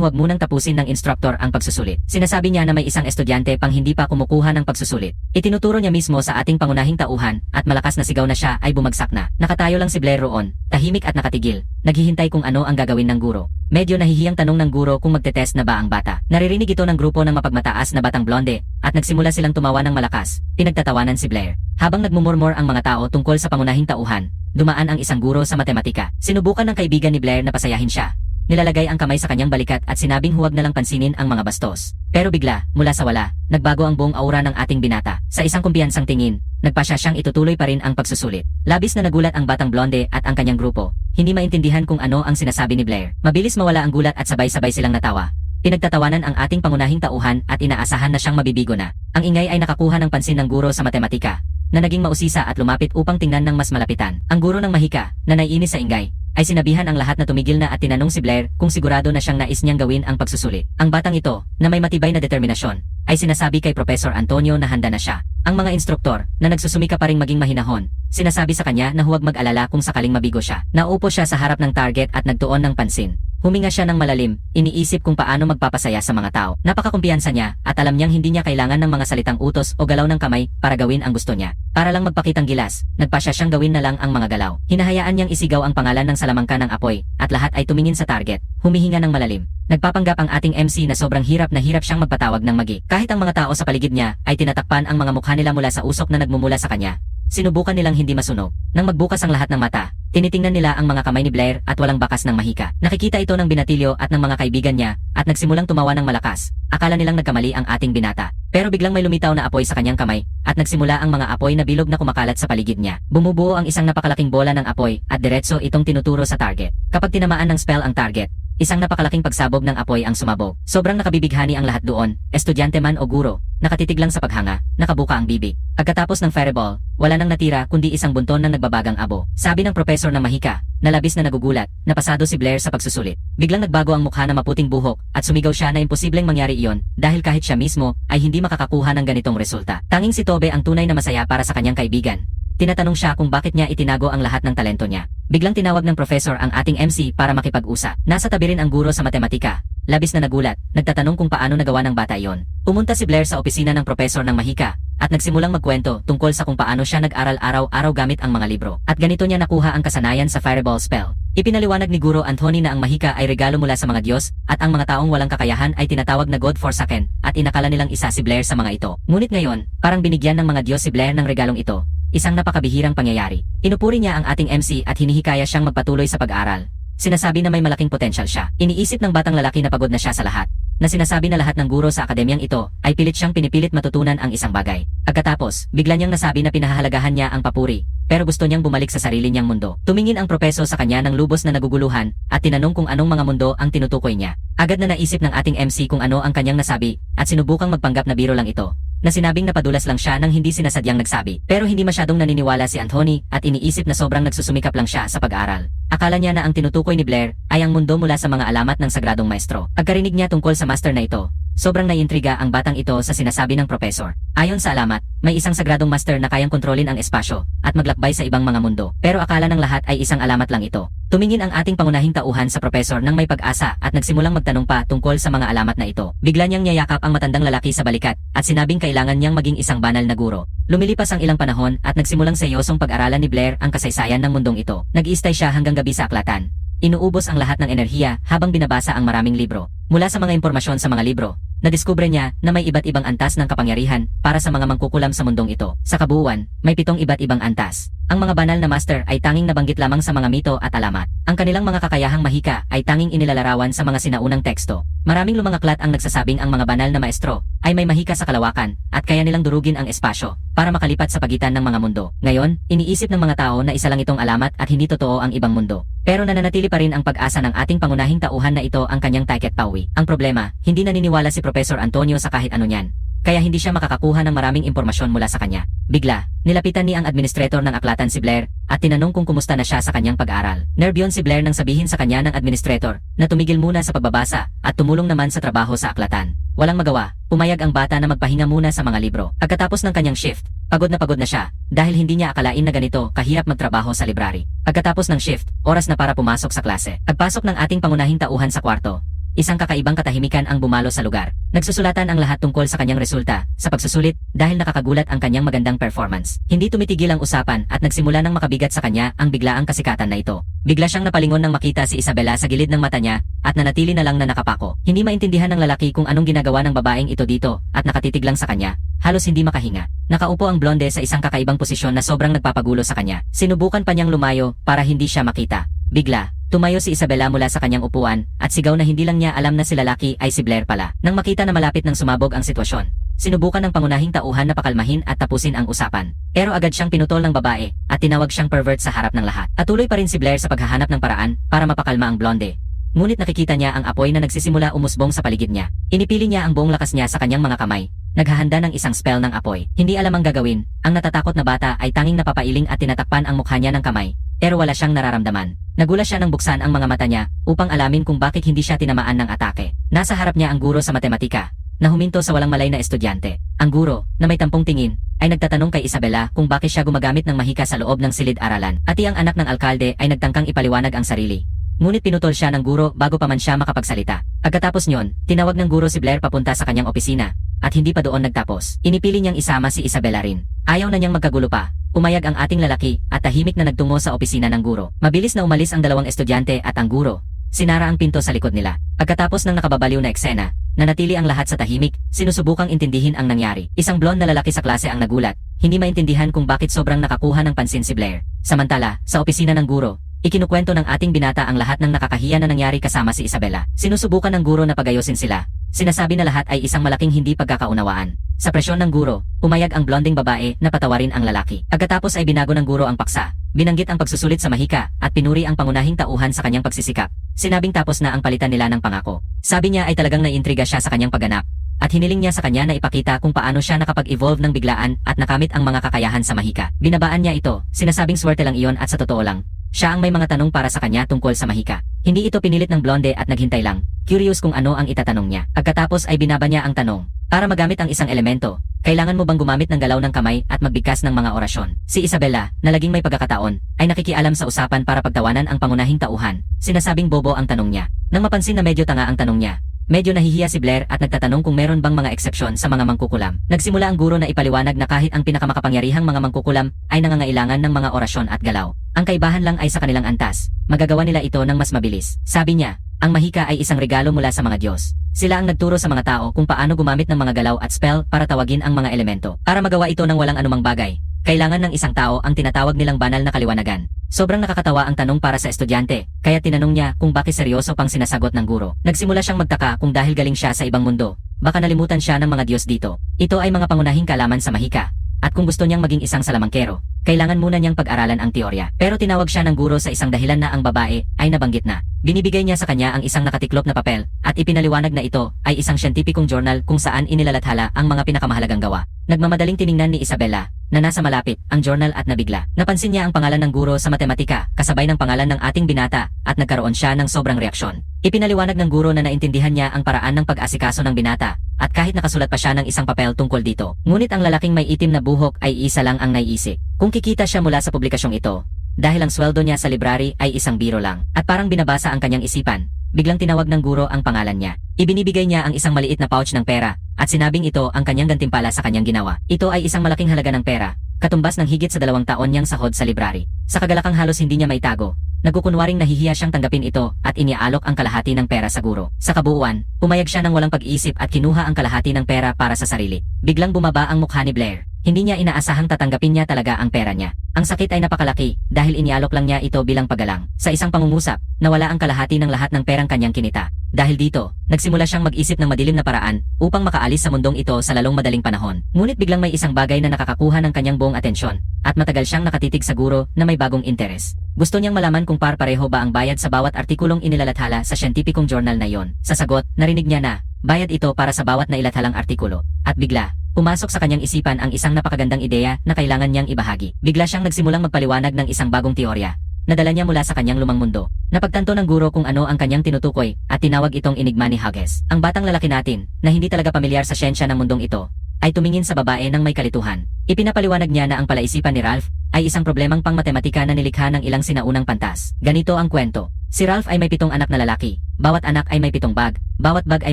A: huwag munang tapusin ng instructor ang pagsusulit. Sinasabi niya na may isang estudyante pang hindi pa kumukuha ng pagsusulit. Itinuturo niya mismo sa ating pangunahing tauhan at malakas na sigaw na siya ay bumagsak na. Nakatayo lang si Blair roon, tahimik at nakatigil, naghihintay kung ano ang gagawin ng guro. Medyo nahihiyang tanong ng guro kung magtetest na ba ang bata. Naririnig ito ng grupo ng mapagmataas na batang blonde at nagsimula silang tumawa ng malakas. Pinagtatawanan si Blair. Habang nagmumurmur ang mga tao tungkol sa pangunahing tauhan, dumaan ang isang guro sa matematika. Sinubukan ng kaibigan ni Blair na pasayahin siya. Nilalagay ang kamay sa kanyang balikat at sinabing huwag na lang pansinin ang mga bastos. Pero bigla, mula sa wala, nagbago ang buong aura ng ating binata. Sa isang kumpiyansang tingin, nagpasya siyang itutuloy pa rin ang pagsusulit. Labis na nagulat ang batang blonde at ang kanyang grupo. Hindi maintindihan kung ano ang sinasabi ni Blair. Mabilis mawala ang gulat at sabay-sabay silang natawa. Pinagtatawanan ang ating pangunahing tauhan at inaasahan na siyang mabibigo na. Ang ingay ay nakakuha ng pansin ng guro sa matematika, na naging mausisa at lumapit upang tingnan ng mas malapitan. Ang guro ng mahika, na naiinis sa ingay, ay sinabihan ang lahat na tumigil na at tinanong si Blair kung sigurado na siyang nais niyang gawin ang pagsusulit. Ang batang ito, na may matibay na determinasyon, ay sinasabi kay Professor Antonio na handa na siya. Ang mga instruktor, na nagsusumika pa ring maging mahinahon, sinasabi sa kanya na huwag mag-alala kung sakaling mabigo siya. Naupo siya sa harap ng target at nagtuon ng pansin. Huminga siya ng malalim, iniisip kung paano magpapasaya sa mga tao. Napakakumpiyansa niya at alam niyang hindi niya kailangan ng mga salitang utos o galaw ng kamay para gawin ang gusto niya. Para lang magpakitang gilas, nagpasya siyang gawin na lang ang mga galaw. Hinahayaan niyang isigaw ang pangalan ng salamangka ng apoy at lahat ay tumingin sa target, humihinga ng malalim. Nagpapanggap ang ating MC na sobrang hirap na hirap siyang magpatawag ng magi. Kahit ang mga tao sa paligid niya ay tinatakpan ang mga mukha nila mula sa usok na nagmumula sa kanya. Sinubukan nilang hindi masunog. Nang magbukas ang lahat ng mata, tinitingnan nila ang mga kamay ni Blair at walang bakas ng mahika. Nakikita ito ng binatilyo at ng mga kaibigan niya at nagsimulang tumawa ng malakas. Akala nilang nagkamali ang ating binata. Pero biglang may lumitaw na apoy sa kanyang kamay at nagsimula ang mga apoy na bilog na kumakalat sa paligid niya. Bumubuo ang isang napakalaking bola ng apoy at diretso itong tinuturo sa target. Kapag tinamaan ng spell ang target, isang napakalaking pagsabog ng apoy ang sumabog. Sobrang nakabibighani ang lahat doon, estudyante man o guro, nakatitig lang sa paghanga, nakabuka ang bibig. Pagkatapos ng fireball, wala nang natira kundi isang bunton ng nagbabagang abo. Sabi ng profesor ng mahika, na labis na nagugulat, napasado si Blair sa pagsusulit. Biglang nagbago ang mukha na maputing buhok at sumigaw siya na imposibleng mangyari iyon dahil kahit siya mismo ay hindi makakakuha ng ganitong resulta. Tanging si Tobe ang tunay na masaya para sa kanyang kaibigan. Tinatanong siya kung bakit niya itinago ang lahat ng talento niya. Biglang tinawag ng professor ang ating MC para makipag-usap. Nasa tabi rin ang guro sa matematika. Labis na nagulat, nagtatanong kung paano nagawa ng bata iyon. Pumunta si Blair sa opisina ng professor ng mahika at nagsimulang magkwento tungkol sa kung paano siya nag-aral araw-araw gamit ang mga libro. At ganito niya nakuha ang kasanayan sa fireball spell. Ipinaliwanag ni Guro Anthony na ang mahika ay regalo mula sa mga Diyos at ang mga taong walang kakayahan ay tinatawag na God-forsaken at inakala nilang isa si Blair sa mga ito. Ngunit ngayon, parang binigyan ng mga Diyos si Blair ng regalong ito. Isang napakabihirang pangyayari. Inupuri niya ang ating MC at hinihikaya siyang magpatuloy sa pag-aaral. Sinasabi na may malaking potensyal siya. Iniisip ng batang lalaki na pagod na siya sa lahat, na sinasabi na lahat ng guro sa akademyang ito ay pilit siyang pinipilit matutunan ang isang bagay. Pagkatapos, bigla niyang nasabi na pinahahalagahan niya ang papuri, pero gusto niyang bumalik sa sarili niyang mundo. Tumingin ang propeso sa kanya ng lubos na naguguluhan at tinanong kung anong mga mundo ang tinutukoy niya. Agad na naisip ng ating MC kung ano ang kanyang nasabi at sinubukang magpanggap na biro lang ito, na sinabing napadulas lang siya nang hindi sinasadyang nagsabi. Pero hindi masyadong naniniwala si Anthony at iniisip na sobrang nagsusumikap lang siya sa pag-aaral. Akala niya na ang tinutukoy ni Blair ay ang mundo mula sa mga alamat ng sagradong maestro. Pagkarinig niya tungkol sa master na ito, sobrang naiintriga ang batang ito sa sinasabi ng professor. Ayon sa alamat, may isang sagradong master na kayang kontrolin ang espasyo at maglakbay sa ibang mga mundo. Pero akala ng lahat ay isang alamat lang ito. Tumingin ang ating pangunahing tauhan sa professor nang may pag-asa at nagsimulang magtanong pa tungkol sa mga alamat na ito. Bigla niyang niyayakap ang matandang lalaki sa balikat at sinabing kailangan niyang maging isang banal na guro. Lumilipas ang ilang panahon at nagsimulang seryosong pag-aralan ni Blair ang kasaysayan ng mundong ito. Nag-iistay siya hanggang gabi sa aklatan. Inuubos ang lahat ng enerhiya habang binabasa ang maraming libro. Mula sa mga impormasyon sa mga libro, nadiskubre niya na may iba't ibang antas ng kapangyarihan para sa mga mangkukulam sa mundong ito. Sa kabuuan, may 7 iba't ibang antas. Ang mga banal na master ay tanging nabanggit lamang sa mga mito at alamat. Ang kanilang mga kakayahang mahika ay tanging inilalarawan sa mga sinaunang teksto. Maraming lumangaklat ang nagsasabing ang mga banal na maestro ay may mahika sa kalawakan at kaya nilang durugin ang espasyo para makalipat sa pagitan ng mga mundo. Ngayon, iniisip ng mga tao na isa lang itong alamat at hindi totoo ang ibang mundo. Pero nananatili pa rin ang pag-asa ng ating pangunahing tauhan na ito ang kanyang Taiket Pawi. Ang problema, hindi naniniwala si Professor Antonio sa kahit ano niyan. Kaya hindi siya makakakuha ng maraming impormasyon mula sa kanya. Bigla, nilapitan ni ang administrator ng aklatan si Blair at tinanong kung kumusta na siya sa kanyang pag-aaral. Nerbyon si Blair nang sabihin sa kanya ng administrator na tumigil muna sa pagbabasa at tumulong naman sa trabaho sa aklatan. Walang magawa, pumayag ang bata na magpahinga muna sa mga libro. Pagkatapos ng kanyang shift, pagod na siya dahil hindi niya akalain na ganito kahirap magtrabaho sa library. Pagkatapos ng shift, oras na para pumasok sa klase. Pagpasok ng ating pangunahing tauhan sa kwarto, isang kakaibang katahimikan ang bumalo sa lugar. Nagsusulatan ang lahat tungkol sa kanyang resulta sa pagsusulit dahil nakakagulat ang kanyang magandang performance. Hindi tumitigil ang usapan at nagsimula ng makabigat sa kanya ang biglaang kasikatan na ito. Bigla siyang napalingon nang makita si Isabela sa gilid ng mata niya at nanatili na lang na nakapako. Hindi maintindihan ng lalaki kung anong ginagawa ng babaeng ito dito at nakatitig lang sa kanya. Halos hindi makahinga. Nakaupo ang blonde sa isang kakaibang posisyon na sobrang nagpapagulo sa kanya. Sinubukan pa niyang lumayo para hindi siya makita. Bigla, tumayo si Isabela mula sa kanyang upuan at sigaw na hindi lang niya alam na si lalaki ay si Blair pala. Nang makita na malapit ng sumabog ang sitwasyon, sinubukan ng pangunahing tauhan na pakalmahin at tapusin ang usapan. Pero agad siyang pinutol ng babae at tinawag siyang pervert sa harap ng lahat. At tuloy pa rin si Blair sa paghahanap ng paraan para mapakalma ang blonde. Ngunit nakikita niya ang apoy na nagsisimula umusbong sa paligid niya. Inipili niya ang buong lakas niya sa kanyang mga kamay. Naghahanda ng isang spell ng apoy. Hindi alam ang gagawin, ang natatakot na bata ay tanging napapailing at tinatakpan ang mukha niya ng kamay. Pero wala siyang nararamdaman. Nagulat siya nang buksan ang mga mata niya upang alamin kung bakit hindi siya tinamaan ng atake. Nasa harap niya ang guro sa matematika, na huminto sa walang malay na estudyante. Ang guro, na may tampong tingin, ay nagtatanong kay Isabela kung bakit siya gumagamit ng mahika sa loob ng silid-aralan. At ang anak ng alkalde ay nagtangkang ipaliwanag ang sarili. Ngunit pinutol siya ng guro bago pa man siya makapagsalita. Pagkatapos nyon, tinawag ng guro si Blair papunta sa kanyang opisina. At hindi pa doon nagtapos. Inipili niyang isama si Isabela rin. Ayaw na niyang magkagulo pa. Umayag ang ating lalaki at tahimik na nagtungo sa opisina ng guro. Mabilis na umalis ang dalawang estudyante at ang guro. Sinara ang pinto sa likod nila. Pagkatapos ng nakababaliw na eksena, nanatili ang lahat sa tahimik, sinusubukang intindihin ang nangyari. Isang blonde na lalaki sa klase ang nagulat. Hindi maintindihan kung bakit sobrang nakakuha ng pansin si Blair. Samantala, sa opisina ng guro, ikinukwento ng ating binata ang lahat ng nakakahiya na nangyari kasama si Isabela. Sinusubukan ng guro na pagayosin sila. Sinasabi na lahat ay isang malaking hindi pagkakaunawaan. Sa presyon ng guro, umayag ang blonding babae na patawarin ang lalaki. Pagkatapos ay binago ng guro ang paksa. Binanggit ang pagsusulit sa mahika at pinuri ang pangunahing tauhan sa kanyang pagsisikap. Sinabing tapos na ang palitan nila ng pangako. Sabi niya ay talagang naiintriga siya sa kanyang pagganap. At hiniling niya sa kanya na ipakita kung paano siya nakapag-evolve ng biglaan at nakamit ang mga kakayahan sa mahika. Binabaan niya ito, sinasabing swerte lang iyon at sa totoo lang, siya ang may mga tanong para sa kanya tungkol sa mahika. Hindi ito pinilit ng blonde at naghintay lang, curious kung ano ang itatanong niya. Pagkatapos ay binaba niya ang tanong. Para magamit ang isang elemento, kailangan mo bang gumamit ng galaw ng kamay at magbigkas ng mga orasyon? Si Isabela, na laging may pagkakataon, ay nakikialam sa usapan para pagtawanan ang pangunahing tauhan. Sinasabing bobo ang tanong niya. Nang mapansin na medyo tanga ang tanong niya, medyo nahihiya si Blair at nagtatanong kung meron bang mga eksepsyon sa mga mangkukulam. Nagsimula ang guro na ipaliwanag na kahit ang pinakamakapangyarihang mga mangkukulam ay nangangailangan ng mga orasyon at galaw. Ang kaibahan lang ay sa kanilang antas. Magagawa nila ito ng mas mabilis. Sabi niya, ang mahika ay isang regalo mula sa mga Diyos. Sila ang nagturo sa mga tao kung paano gumamit ng mga galaw at spell para tawagin ang mga elemento. Para magawa ito ng walang anumang bagay, kailangan ng isang tao ang tinatawag nilang banal na kaliwanagan. Sobrang nakakatawa ang tanong para sa estudyante, kaya tinanong niya kung bakit seryoso pang sinasagot ng guro. Nagsimula siyang magtaka kung dahil galing siya sa ibang mundo, baka nalimutan siya ng mga Diyos dito. Ito ay mga pangunahing kalaman sa mahika. At kung gusto niyang maging isang salamangkero, kailangan muna niyang pag-aralan ang teorya. Pero tinawag siya ng guro sa isang dahilan na ang babae ay nabanggit na. Binibigay niya sa kanya ang isang nakatiklop na papel at ipinaliwanag na ito ay isang siyentipikong journal kung saan inilalathala ang mga pinakamahalagang gawa. Nagmamadaling tiningnan ni Isabela na nasa malapit ang journal at nabigla. Napansin niya ang pangalan ng guro sa matematika kasabay ng pangalan ng ating binata at nagkaroon siya ng sobrang reaksyon. Ipinaliwanag ng guro na naintindihan niya ang paraan ng pag-asikaso ng binata at kahit nakasulat pa siya ng isang papel tungkol dito. Ngunit ang lalaking may itim na buhok ay isa lang ang naiisip. Kung kikita siya mula sa publikasyong ito, dahil ang sweldo niya sa library ay isang biro lang at parang binabasa ang kanyang isipan, biglang tinawag ng guro ang pangalan niya. Ibinibigay niya ang isang maliit na pouch ng pera at sinabing ito ang kanyang gantimpala sa kanyang ginawa. Ito ay isang malaking halaga ng pera, katumbas ng higit sa 2 taon niyang sahod sa library. Sa kagalakang halos hindi niya maitago, nagkukunwaring nahihiya siyang tanggapin ito at iniaalok ang kalahati ng pera sa guro. Sa kabuuan, pumayag siya ng walang pag-iisip at kinuha ang kalahati ng pera para sa sarili. Biglang bumaba ang mukha ni Blair. Hindi niya inaasahang tatanggapin niya talaga ang pera niya. Ang sakit ay napakalaki dahil inialok lang niya ito bilang paggalang. Sa isang pangungusap, nawala ang kalahati ng lahat ng perang kanyang kinita. Dahil dito, nagsimula siyang mag-isip ng madilim na paraan upang makaalis sa mundong ito sa lalong madaling panahon. Ngunit biglang may isang bagay na nakakakuha ng kanyang buong atensyon at matagal siyang nakatitig sa guro na may bagong interes. Gusto niyang malaman kung par-pareho ba ang bayad sa bawat artikulong inilalathala sa siyentipikong journal na iyon. Sa sagot, narinig niya na bayad ito para sa bawat nailathalang artikulo. At bigla, pumasok sa kanyang isipan ang isang napakagandang ideya na kailangan niyang ibahagi. Bigla siyang nagsimulang magpaliwanag ng isang bagong teorya. na dala niya mula sa kanyang lumang mundo. Napagtanto ng guro kung ano ang kanyang tinutukoy at tinawag itong enigma ni Hughes. Ang batang lalaki natin, na hindi talaga pamilyar sa siyensya ng mundong ito, ay tumingin sa babae ng may kalituhan. Ipinapaliwanag niya na ang palaisipan ni Ralph ay isang problemang pang-matematika na nilikha ng ilang sinaunang pantas. Ganito ang kwento. Si Ralph ay may 7 anak na lalaki. Bawat anak ay may 7 bag, bawat bag ay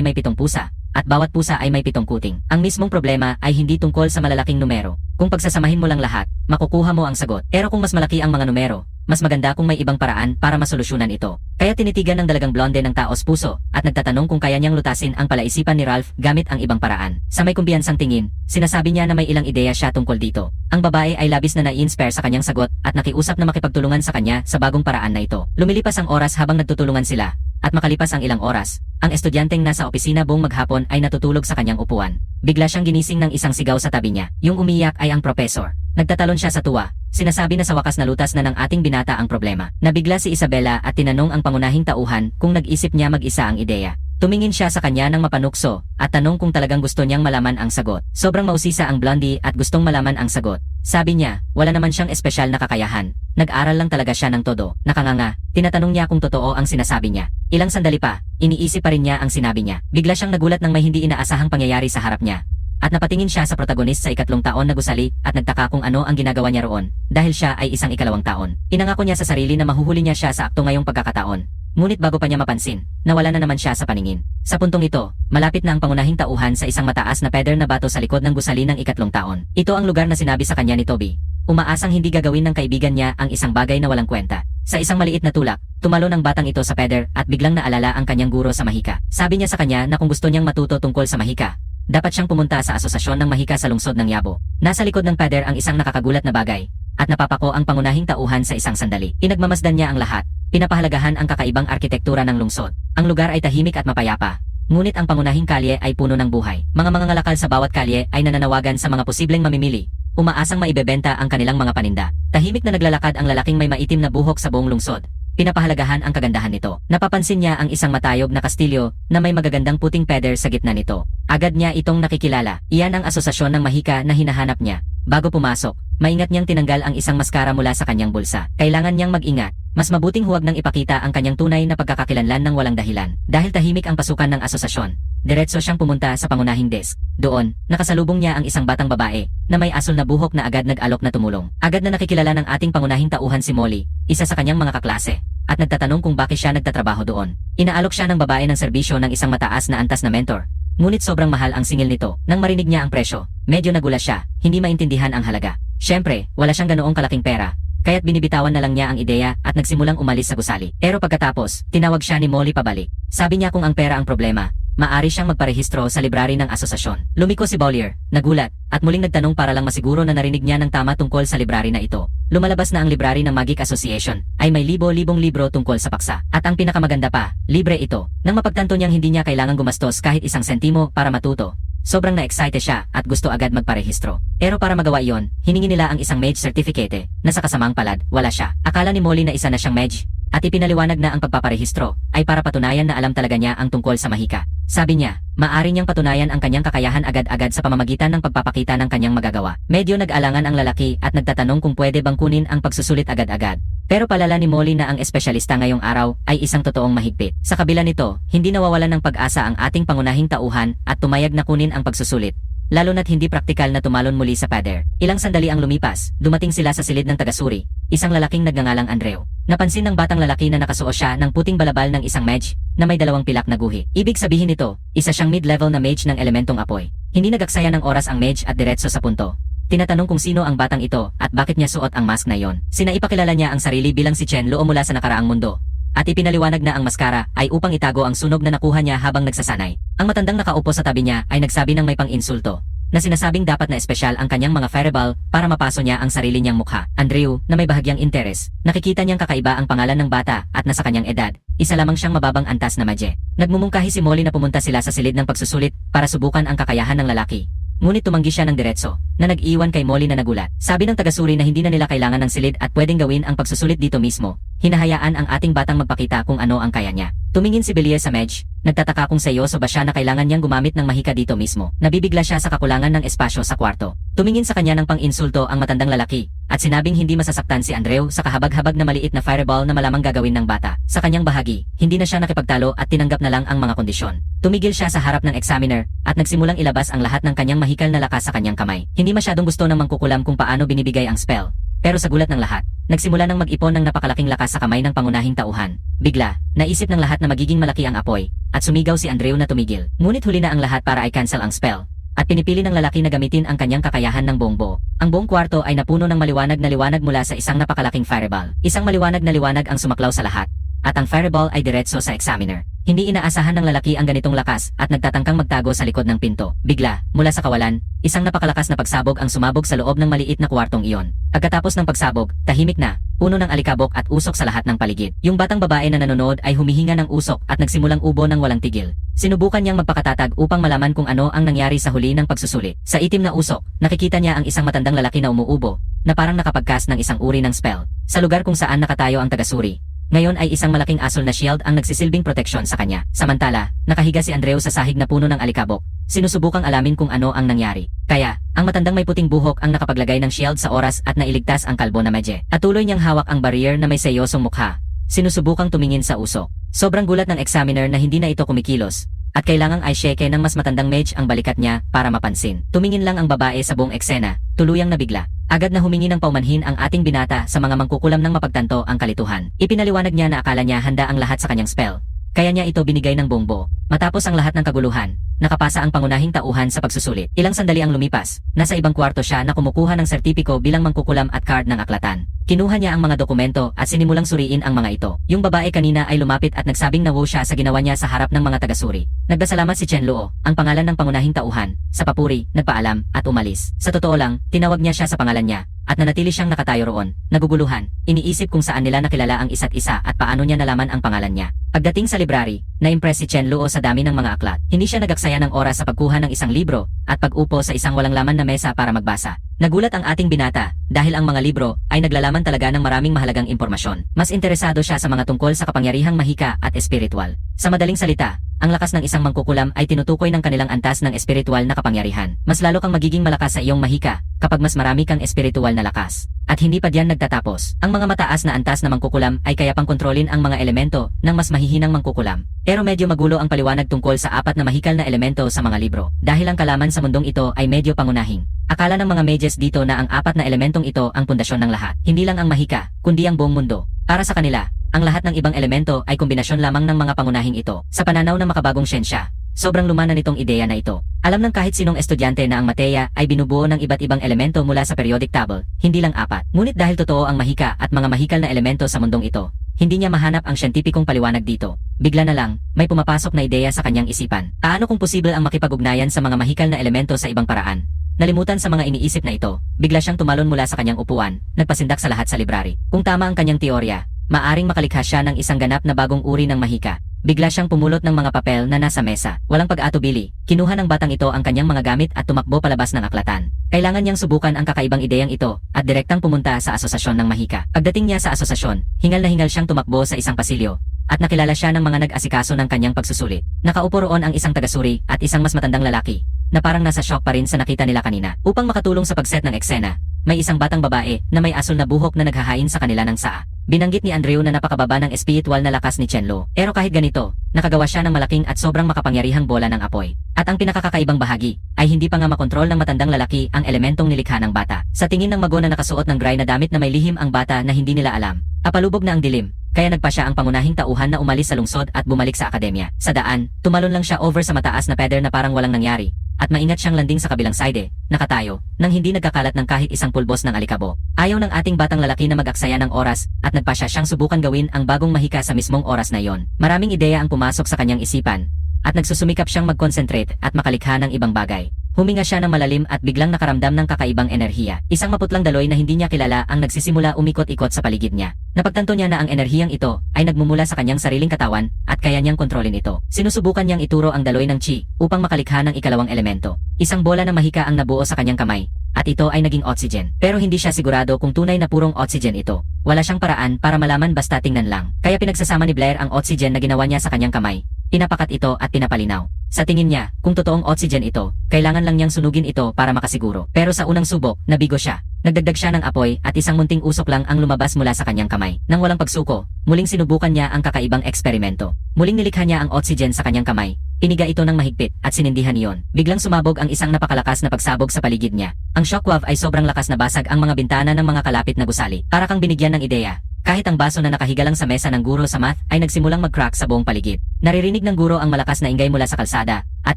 A: may 7 pusa, at bawat pusa ay may 7 kuting. Ang mismong problema ay hindi tungkol sa malalaking numero. Kung pagsasamahin mo lang lahat, makukuha mo ang sagot. Pero kung mas malaki ang mga numero, mas maganda kung may ibang paraan para masolusyonan ito. Kaya tinitigan ng dalagang blonde ng taos puso at nagtatanong kung kaya niyang lutasin ang palaisipan ni Ralph gamit ang ibang paraan. Sa may kumbiyansang tingin, sinasabi niya na may ilang ideya siya tungkol dito. Ang babae ay labis na nai-inspire sa kanyang sagot at nakiusap na makipagtulungan sa kanya sa bagong paraan na ito. Lumilipas ang oras habang nagtutulungan sila, at makalipas ang ilang oras, ang estudyanteng nasa opisina buong maghapon ay natutulog sa kanyang upuan. Bigla siyang ginising ng isang sigaw sa tabi niya. Yung umiyak ay ang professor. Nagtatalon siya sa tuwa. Sinasabi na sa wakas nalutas na ng ating binata ang problema. Nabigla si Isabela at tinanong ang pangunahing tauhan kung nag-isip niya mag-isa ang ideya. Tumingin siya sa kanya ng mapanukso at tanong kung talagang gusto niyang malaman ang sagot. Sobrang mausisa ang blondie at gustong malaman ang sagot. Sabi niya, wala naman siyang espesyal na kakayahan. Nag-aral lang talaga siya ng todo. Nakanganga, tinatanong niya kung totoo ang sinasabi niya. Ilang sandali pa, iniisip pa rin niya ang sinabi niya. Bigla siyang nagulat nang may hindi inaasahang pangyayari sa harap niya. At napatingin siya sa protagonist sa 3 taon na gusali at nagtaka kung ano ang ginagawa niya roon dahil siya ay isang 2 taon. Inangako niya sa sarili na mahuhuli niya siya sa akto ngayong pagkakataon. Ngunit bago pa niya mapansin, nawala na naman siya sa paningin. Sa puntong ito, malapit na ang pangunahing tauhan sa isang mataas na pader na bato sa likod ng gusali ng 3 taon. Ito ang lugar na sinabi sa kanya ni Toby. Umaasang hindi gagawin ng kaibigan niya ang isang bagay na walang kwenta. Sa isang maliit na tulak, tumalon ang batang ito sa pader at biglang naalala ang kanyang guro sa mahika. Sabi niya sa kanya na kung gusto niyang matuto tungkol sa mahika, dapat siyang pumunta sa asosasyon ng mahika sa lungsod ng Yabo. Nasa likod ng pader ang isang nakakagulat na bagay, at napapako ang pangunahing tauhan sa isang sandali. Pinagmamasdan niya ang lahat, pinapahalagahan ang kakaibang arkitektura ng lungsod. Ang lugar ay tahimik at mapayapa, ngunit ang pangunahing kalye ay puno ng buhay. Mga mangangalakal sa bawat kalye ay nananawagan sa mga posibleng mamimili, umaasang maibebenta ang kanilang mga paninda. Tahimik na naglalakad ang lalaking may maitim na buhok sa buong lungsod. Pinapahalagahan ang kagandahan nito. Napapansin niya ang isang matayog na kastilyo na may magagandang puting pader sa gitna nito. Agad niya itong nakikilala. Iyan ang asosasyon ng mahika na hinahanap niya. Bago pumasok, maingat niyang tinanggal ang isang maskara mula sa kanyang bulsa. Kailangan niyang mag-ingat. Mas mabuting huwag nang ipakita ang kanyang tunay na pagkakakilanlan ng walang dahilan. Dahil tahimik ang pasukan ng asosasyon, diretso siyang pumunta sa pangunahing desk. Doon, nakasalubong niya ang isang batang babae na may asul na buhok na agad nag-alok na tumulong. Agad na nakikilala ng ating pangunahing tauhan si Molly, isa sa kanyang mga kaklase, at nagtatanong kung bakit siya nagtatrabaho doon. Inaalok siya ng babae ng serbisyo ng isang mataas na antas na mentor. Ngunit sobrang mahal ang singil nito. Nang marinig niya ang presyo, medyo nagulat siya, hindi maintindihan ang halaga. Siyempre, wala siyang ganoong kalaking pera, kaya't binibitawan na lang niya ang ideya at nagsimulang umalis sa gusali. Pero pagkatapos, tinawag siya ni Molly pabalik. Sabi niya kung ang pera ang problema, maari siyang magparehistro sa library ng asosasyon. Lumiko si Bollier, nagulat, at muling nagtanong para lang masiguro na narinig niya ng tama tungkol sa library na ito. Lumalabas na ang library ng Magic Association ay may libo-libong libro tungkol sa paksa. At ang pinakamaganda pa, libre ito. Nang mapagtanto niyang hindi niya kailangang gumastos kahit 1 sentimo para matuto, sobrang na-excite siya at gusto agad magparehistro. Pero para magawa iyon, hiningi nila ang isang mage certificate na sa kasamang palad, wala siya. Akala ni Molly na isa na siyang mage, at ipinaliwanag na ang pagpaparehistro ay para patunayan na alam talaga niya ang tungkol sa mahika. Sabi niya, maari niyang patunayan ang kanyang kakayahan agad-agad sa pamamagitan ng pagpapakita ng kanyang magagawa. Medyo nag-alangan ang lalaki at nagtatanong kung pwede bang kunin ang pagsusulit agad-agad. Pero palala ni Molly na ang espesyalista ngayong araw ay isang totoong mahigpit. Sa kabila nito, hindi nawawalan ng pag-asa ang ating pangunahing tauhan at tumayag na kunin ang pagsusulit. Lalo na't hindi praktikal na tumalon muli sa pader. Ilang sandali ang lumipas, dumating sila sa silid ng tagasuri, isang lalaking nagngangalang Andreu. Napansin ng batang lalaki na nakasuot siya ng puting balabal ng isang mage na may 2 pilak na guhi. Ibig sabihin nito, isa siyang mid-level na mage ng elementong apoy. Hindi nagaksaya ng oras ang mage at diretso sa punto. Tinatanong kung sino ang batang ito at bakit niya suot ang mask na yon. Sinaipakilala niya ang sarili bilang si Chen Luo mula sa nakaraang mundo. At ipinaliwanag na ang maskara ay upang itago ang sunog na nakuha niya habang nagsasanay. Ang matandang nakaupo sa tabi niya ay nagsabi ng may pang-insulto, na sinasabing dapat na espesyal ang kanyang mga fireball para mapaso niya ang sarili niyang mukha. Andreu, na may bahagyang interes, nakikita niyang kakaiba ang pangalan ng bata at nasa kanyang edad, isa lamang siyang mababang antas na madye. Nagmumungkahi si Molly na pumunta sila sa silid ng pagsusulit para subukan ang kakayahan ng lalaki. Ngunit tumanggi siya ng diretso, na nag-iwan kay Molly na nagulat. Sabi ng tagasuri na hindi na nila kailangan ng silid at pwedeng gawin ang pagsusulit dito mismo. Hinahayaan ang ating batang magpakita kung ano ang kaya niya. Tumingin si Bellier sa Medj, nagtataka kung seryoso ba siya na kailangan niyang gumamit ng mahika dito mismo. Nabibigla siya sa kakulangan ng espasyo sa kwarto. Tumingin sa kanya ng pang-insulto ang matandang lalaki, at sinabing hindi masasaktan si Andreu sa kahabag-habag na maliit na fireball na malamang gagawin ng bata. Sa kanyang bahagi, hindi na siya nakipagtalo at tinanggap na lang ang mga kondisyon. Tumigil siya sa harap ng examiner at nagsimulang ilabas ang lahat ng kanyang mahikal na lakas sa kanyang kamay. Hindi masyadong gusto ng mangkukulam kung paano binibigay ang spell. Pero sa gulat ng lahat, nagsimula ng mag-ipon ng napakalaking lakas sa kamay ng pangunahing tauhan. Bigla, naisip ng lahat na magiging malaki ang apoy, at sumigaw si Andreu na tumigil. Ngunit huli na ang lahat para i-cancel ang spell. At pinipili ng lalaki na gamitin ang kanyang kakayahan ng buong buo. Ang buong kwarto ay napuno ng maliwanag na liwanag mula sa isang napakalaking fireball. Isang maliwanag na liwanag ang sumaklaw sa lahat. At ang fireball ay diretso sa examiner. Hindi inaasahan ng lalaki ang ganitong lakas at nagtatangkang magtago sa likod ng pinto. Bigla, mula sa kawalan, isang napakalakas na pagsabog ang sumabog sa loob ng maliit na kwartong iyon. Pagkatapos ng pagsabog, tahimik na, puno ng alikabok at usok sa lahat ng paligid. Yung batang babae na nanonood ay humihinga ng usok at nagsimulang ubo ng walang tigil. Sinubukan niyang magpakatatag upang malaman kung ano ang nangyari sa huli ng pagsusulit. Sa itim na usok, nakikita niya ang isang matandang lalaki na umuubo, na parang nakapagkas ng isang uri ng spell. Sa lugar kung saan nakatayo ang tagasuri, ngayon ay isang malaking asol na shield ang nagsisilbing proteksyon sa kanya. Samantala, nakahiga si Andreu sa sahig na puno ng alikabok. Sinusubukang alamin kung ano ang nangyari. Kaya, ang matandang may puting buhok ang nakapaglagay ng shield sa oras at nailigtas ang kalbo na medye. At tuloy niyang hawak ang barrier na may seyosong mukha. Sinusubukang tumingin sa usok. Sobrang gulat ng examiner na hindi na ito kumikilos. At kailangang ay sheke ng mas matandang mage ang balikat niya para mapansin. Tumingin lang ang babae sa buong eksena, tuluyang nabigla. Agad na humingi ng paumanhin ang ating binata sa mga mangkukulam ng mapagtanto ang kalituhan. Ipinaliwanag niya na akala niya handa ang lahat sa kanyang spell. Kaya niya ito binigay ng buong buo. Matapos ang lahat ng kaguluhan, nakapasa ang pangunahing tauhan sa pagsusulit. Ilang sandali ang lumipas, nasa ibang kwarto siya na kumukuha ng sertipiko bilang mangkukulam at card ng aklatan. Kinuha niya ang mga dokumento at sinimulang suriin ang mga ito. Yung babae kanina ay lumapit at nagsabing nawo siya sa ginawa niya sa harap ng mga tagasuri. Nagdasalamat si Chen Luo, ang pangalan ng pangunahing tauhan, sa papuri, nagpaalam, at umalis. Sa totoo lang, tinawag niya siya sa pangalan niya, at nanatili siyang nakatayo roon, naguguluhan, iniisip kung saan nila nakilala ang isa't isa at paano niya nalaman ang pangalan niya. Pagdating sa library, na-impress si Chen Luo sa dami ng mga aklat. Hindi siya nagaksaya ng oras sa pagkuha ng isang libro, at pag-upo sa isang walang laman na mesa para magbasa. Nagulat ang ating binata, dahil ang mga libro ay naglalaman talaga ng maraming mahalagang impormasyon. Mas interesado siya sa mga tungkol sa kapangyarihang mahika at espiritual. Sa madaling salita, ang lakas ng isang mangkukulam ay tinutukoy ng kanilang antas ng espiritual na kapangyarihan. Mas lalo kang magiging malakas sa iyong mahika kapag mas marami kang espiritual na lakas. At hindi pa diyan nagtatapos. Ang mga mataas na antas na mangkukulam ay kaya pang kontrolin ang mga elemento ng mas mahihinang mangkukulam. Pero medyo magulo ang paliwanag tungkol sa apat na mahikal na elemento sa mga libro. Dahil ang kalaman sa mundong ito ay medyo pangunahing. Akala ng mga mages dito na ang apat na elementong ito ang pundasyon ng lahat. Hindi lang ang mahika, kundi ang buong mundo. Para sa kanila, ang lahat ng ibang elemento ay kombinasyon lamang ng mga pangunahing ito. Sa pananaw ng makabagong siyensya, sobrang luma na nitong ideya na ito. Alam ng kahit sinong estudyante na ang mateya ay binubuo ng iba't ibang elemento mula sa periodic table, hindi lang apat. Ngunit dahil totoo ang mahika at mga mahikal na elemento sa mundong ito, hindi niya mahanap ang siyentipikong paliwanag dito. Bigla na lang, may pumapasok na ideya sa kanyang isipan. Paano kung posible ang makipag-ugnayan sa mga mahikal na elemento sa ibang paraan? Nalimutan sa mga iniisip na ito, bigla siyang tumalon mula sa kanyang upuan, nagpasindak sa lahat sa library. Kung tama ang kanyang teorya, maaring makalikha siya ng isang ganap na bagong uri ng mahika. Bigla siyang pumulot ng mga papel na nasa mesa. Walang pag-atubili, kinuha ng batang ito ang kanyang mga gamit at tumakbo palabas ng aklatan. Kailangan niyang subukan ang kakaibang ideyang ito at direktang pumunta sa asosasyon ng mahika. Pagdating niya sa asosasyon, hingal na hingal siyang tumakbo sa isang pasilyo at nakilala siya ng mga nag-asikaso ng kanyang pagsusulit. Nakaupo roon ang isang tagasuri at isang mas matandang lalaki na parang nasa shock pa rin sa nakita nila kanina. Upang makatulong sa pagset ng eksena, may isang batang babae na may asul na buhok na naghahain sa kanila ng saa. Binanggit ni Andreu na napakababa ng espiritual na lakas ni Chen Luo. Pero kahit ganito, nakagawa siya ng malaking at sobrang makapangyarihang bola ng apoy. At ang pinakakakaibang bahagi ay hindi pa nga makontrol ng matandang lalaki ang elementong nilikha ng bata. Sa tingin ng mago na nakasuot ng gray na damit na may lihim ang bata na hindi nila alam. Apalubog na ang dilim, kaya nagpa siya ang pangunahing tauhan na umalis sa lungsod at bumalik sa akademya. Sa daan, tumalon lang siya over sa mataas na pader na parang walang nangyari. At maingat siyang landing sa kabilang side, nakatayo, nang hindi nagkakalat ng kahit isang pulbos ng alikabo. Ayaw ng ating batang lalaki na mag-aksaya ng oras, at nagpasya siyang subukan gawin ang bagong mahika sa mismong oras na yon. Maraming ideya ang pumasok sa kanyang isipan, at nagsusumikap siyang mag-concentrate at makalikha ng ibang bagay. Huminga siya ng malalim at biglang nakaramdam ng kakaibang enerhiya. Isang maputlang daloy na hindi niya kilala ang nagsisimula umikot-ikot sa paligid niya. Napagtanto niya na ang enerhiyang ito ay nagmumula sa kanyang sariling katawan at kaya niyang kontrolin ito. Sinusubukan niyang ituro ang daloy ng chi upang makalikha ng ikalawang elemento. Isang bola ng mahika ang nabuo sa kanyang kamay at ito ay naging oxygen. Pero hindi siya sigurado kung tunay na purong oxygen ito. Wala siyang paraan para malaman basta tingnan lang. Kaya pinagsasama ni Blair ang oxygen na ginawa niya sa kanyang kamay. Pinapakat ito at pinapalinaw. Sa tingin niya, kung totoong oxygen ito, kailangan lang niyang sunugin ito para makasiguro. Pero sa unang subok, nabigo siya. Nagdagdag siya ng apoy at isang munting usok lang ang lumabas mula sa kanyang kamay. Nang walang pagsuko, muling sinubukan niya ang kakaibang eksperimento. Muling nilikha niya ang oxygen sa kanyang kamay. Iniga ito ng mahigpit at sinindihan iyon. Biglang sumabog ang isang napakalakas na pagsabog sa paligid niya. Ang shockwave ay sobrang lakas na basag ang mga bintana ng mga kalapit na gusali. Para kang binigyan ng ideya. Kahit ang baso na nakahiga lang sa mesa ng guro sa math ay nagsimulang mag-crack sa buong paligid. Naririnig ng guro ang malakas na ingay mula sa kalsada at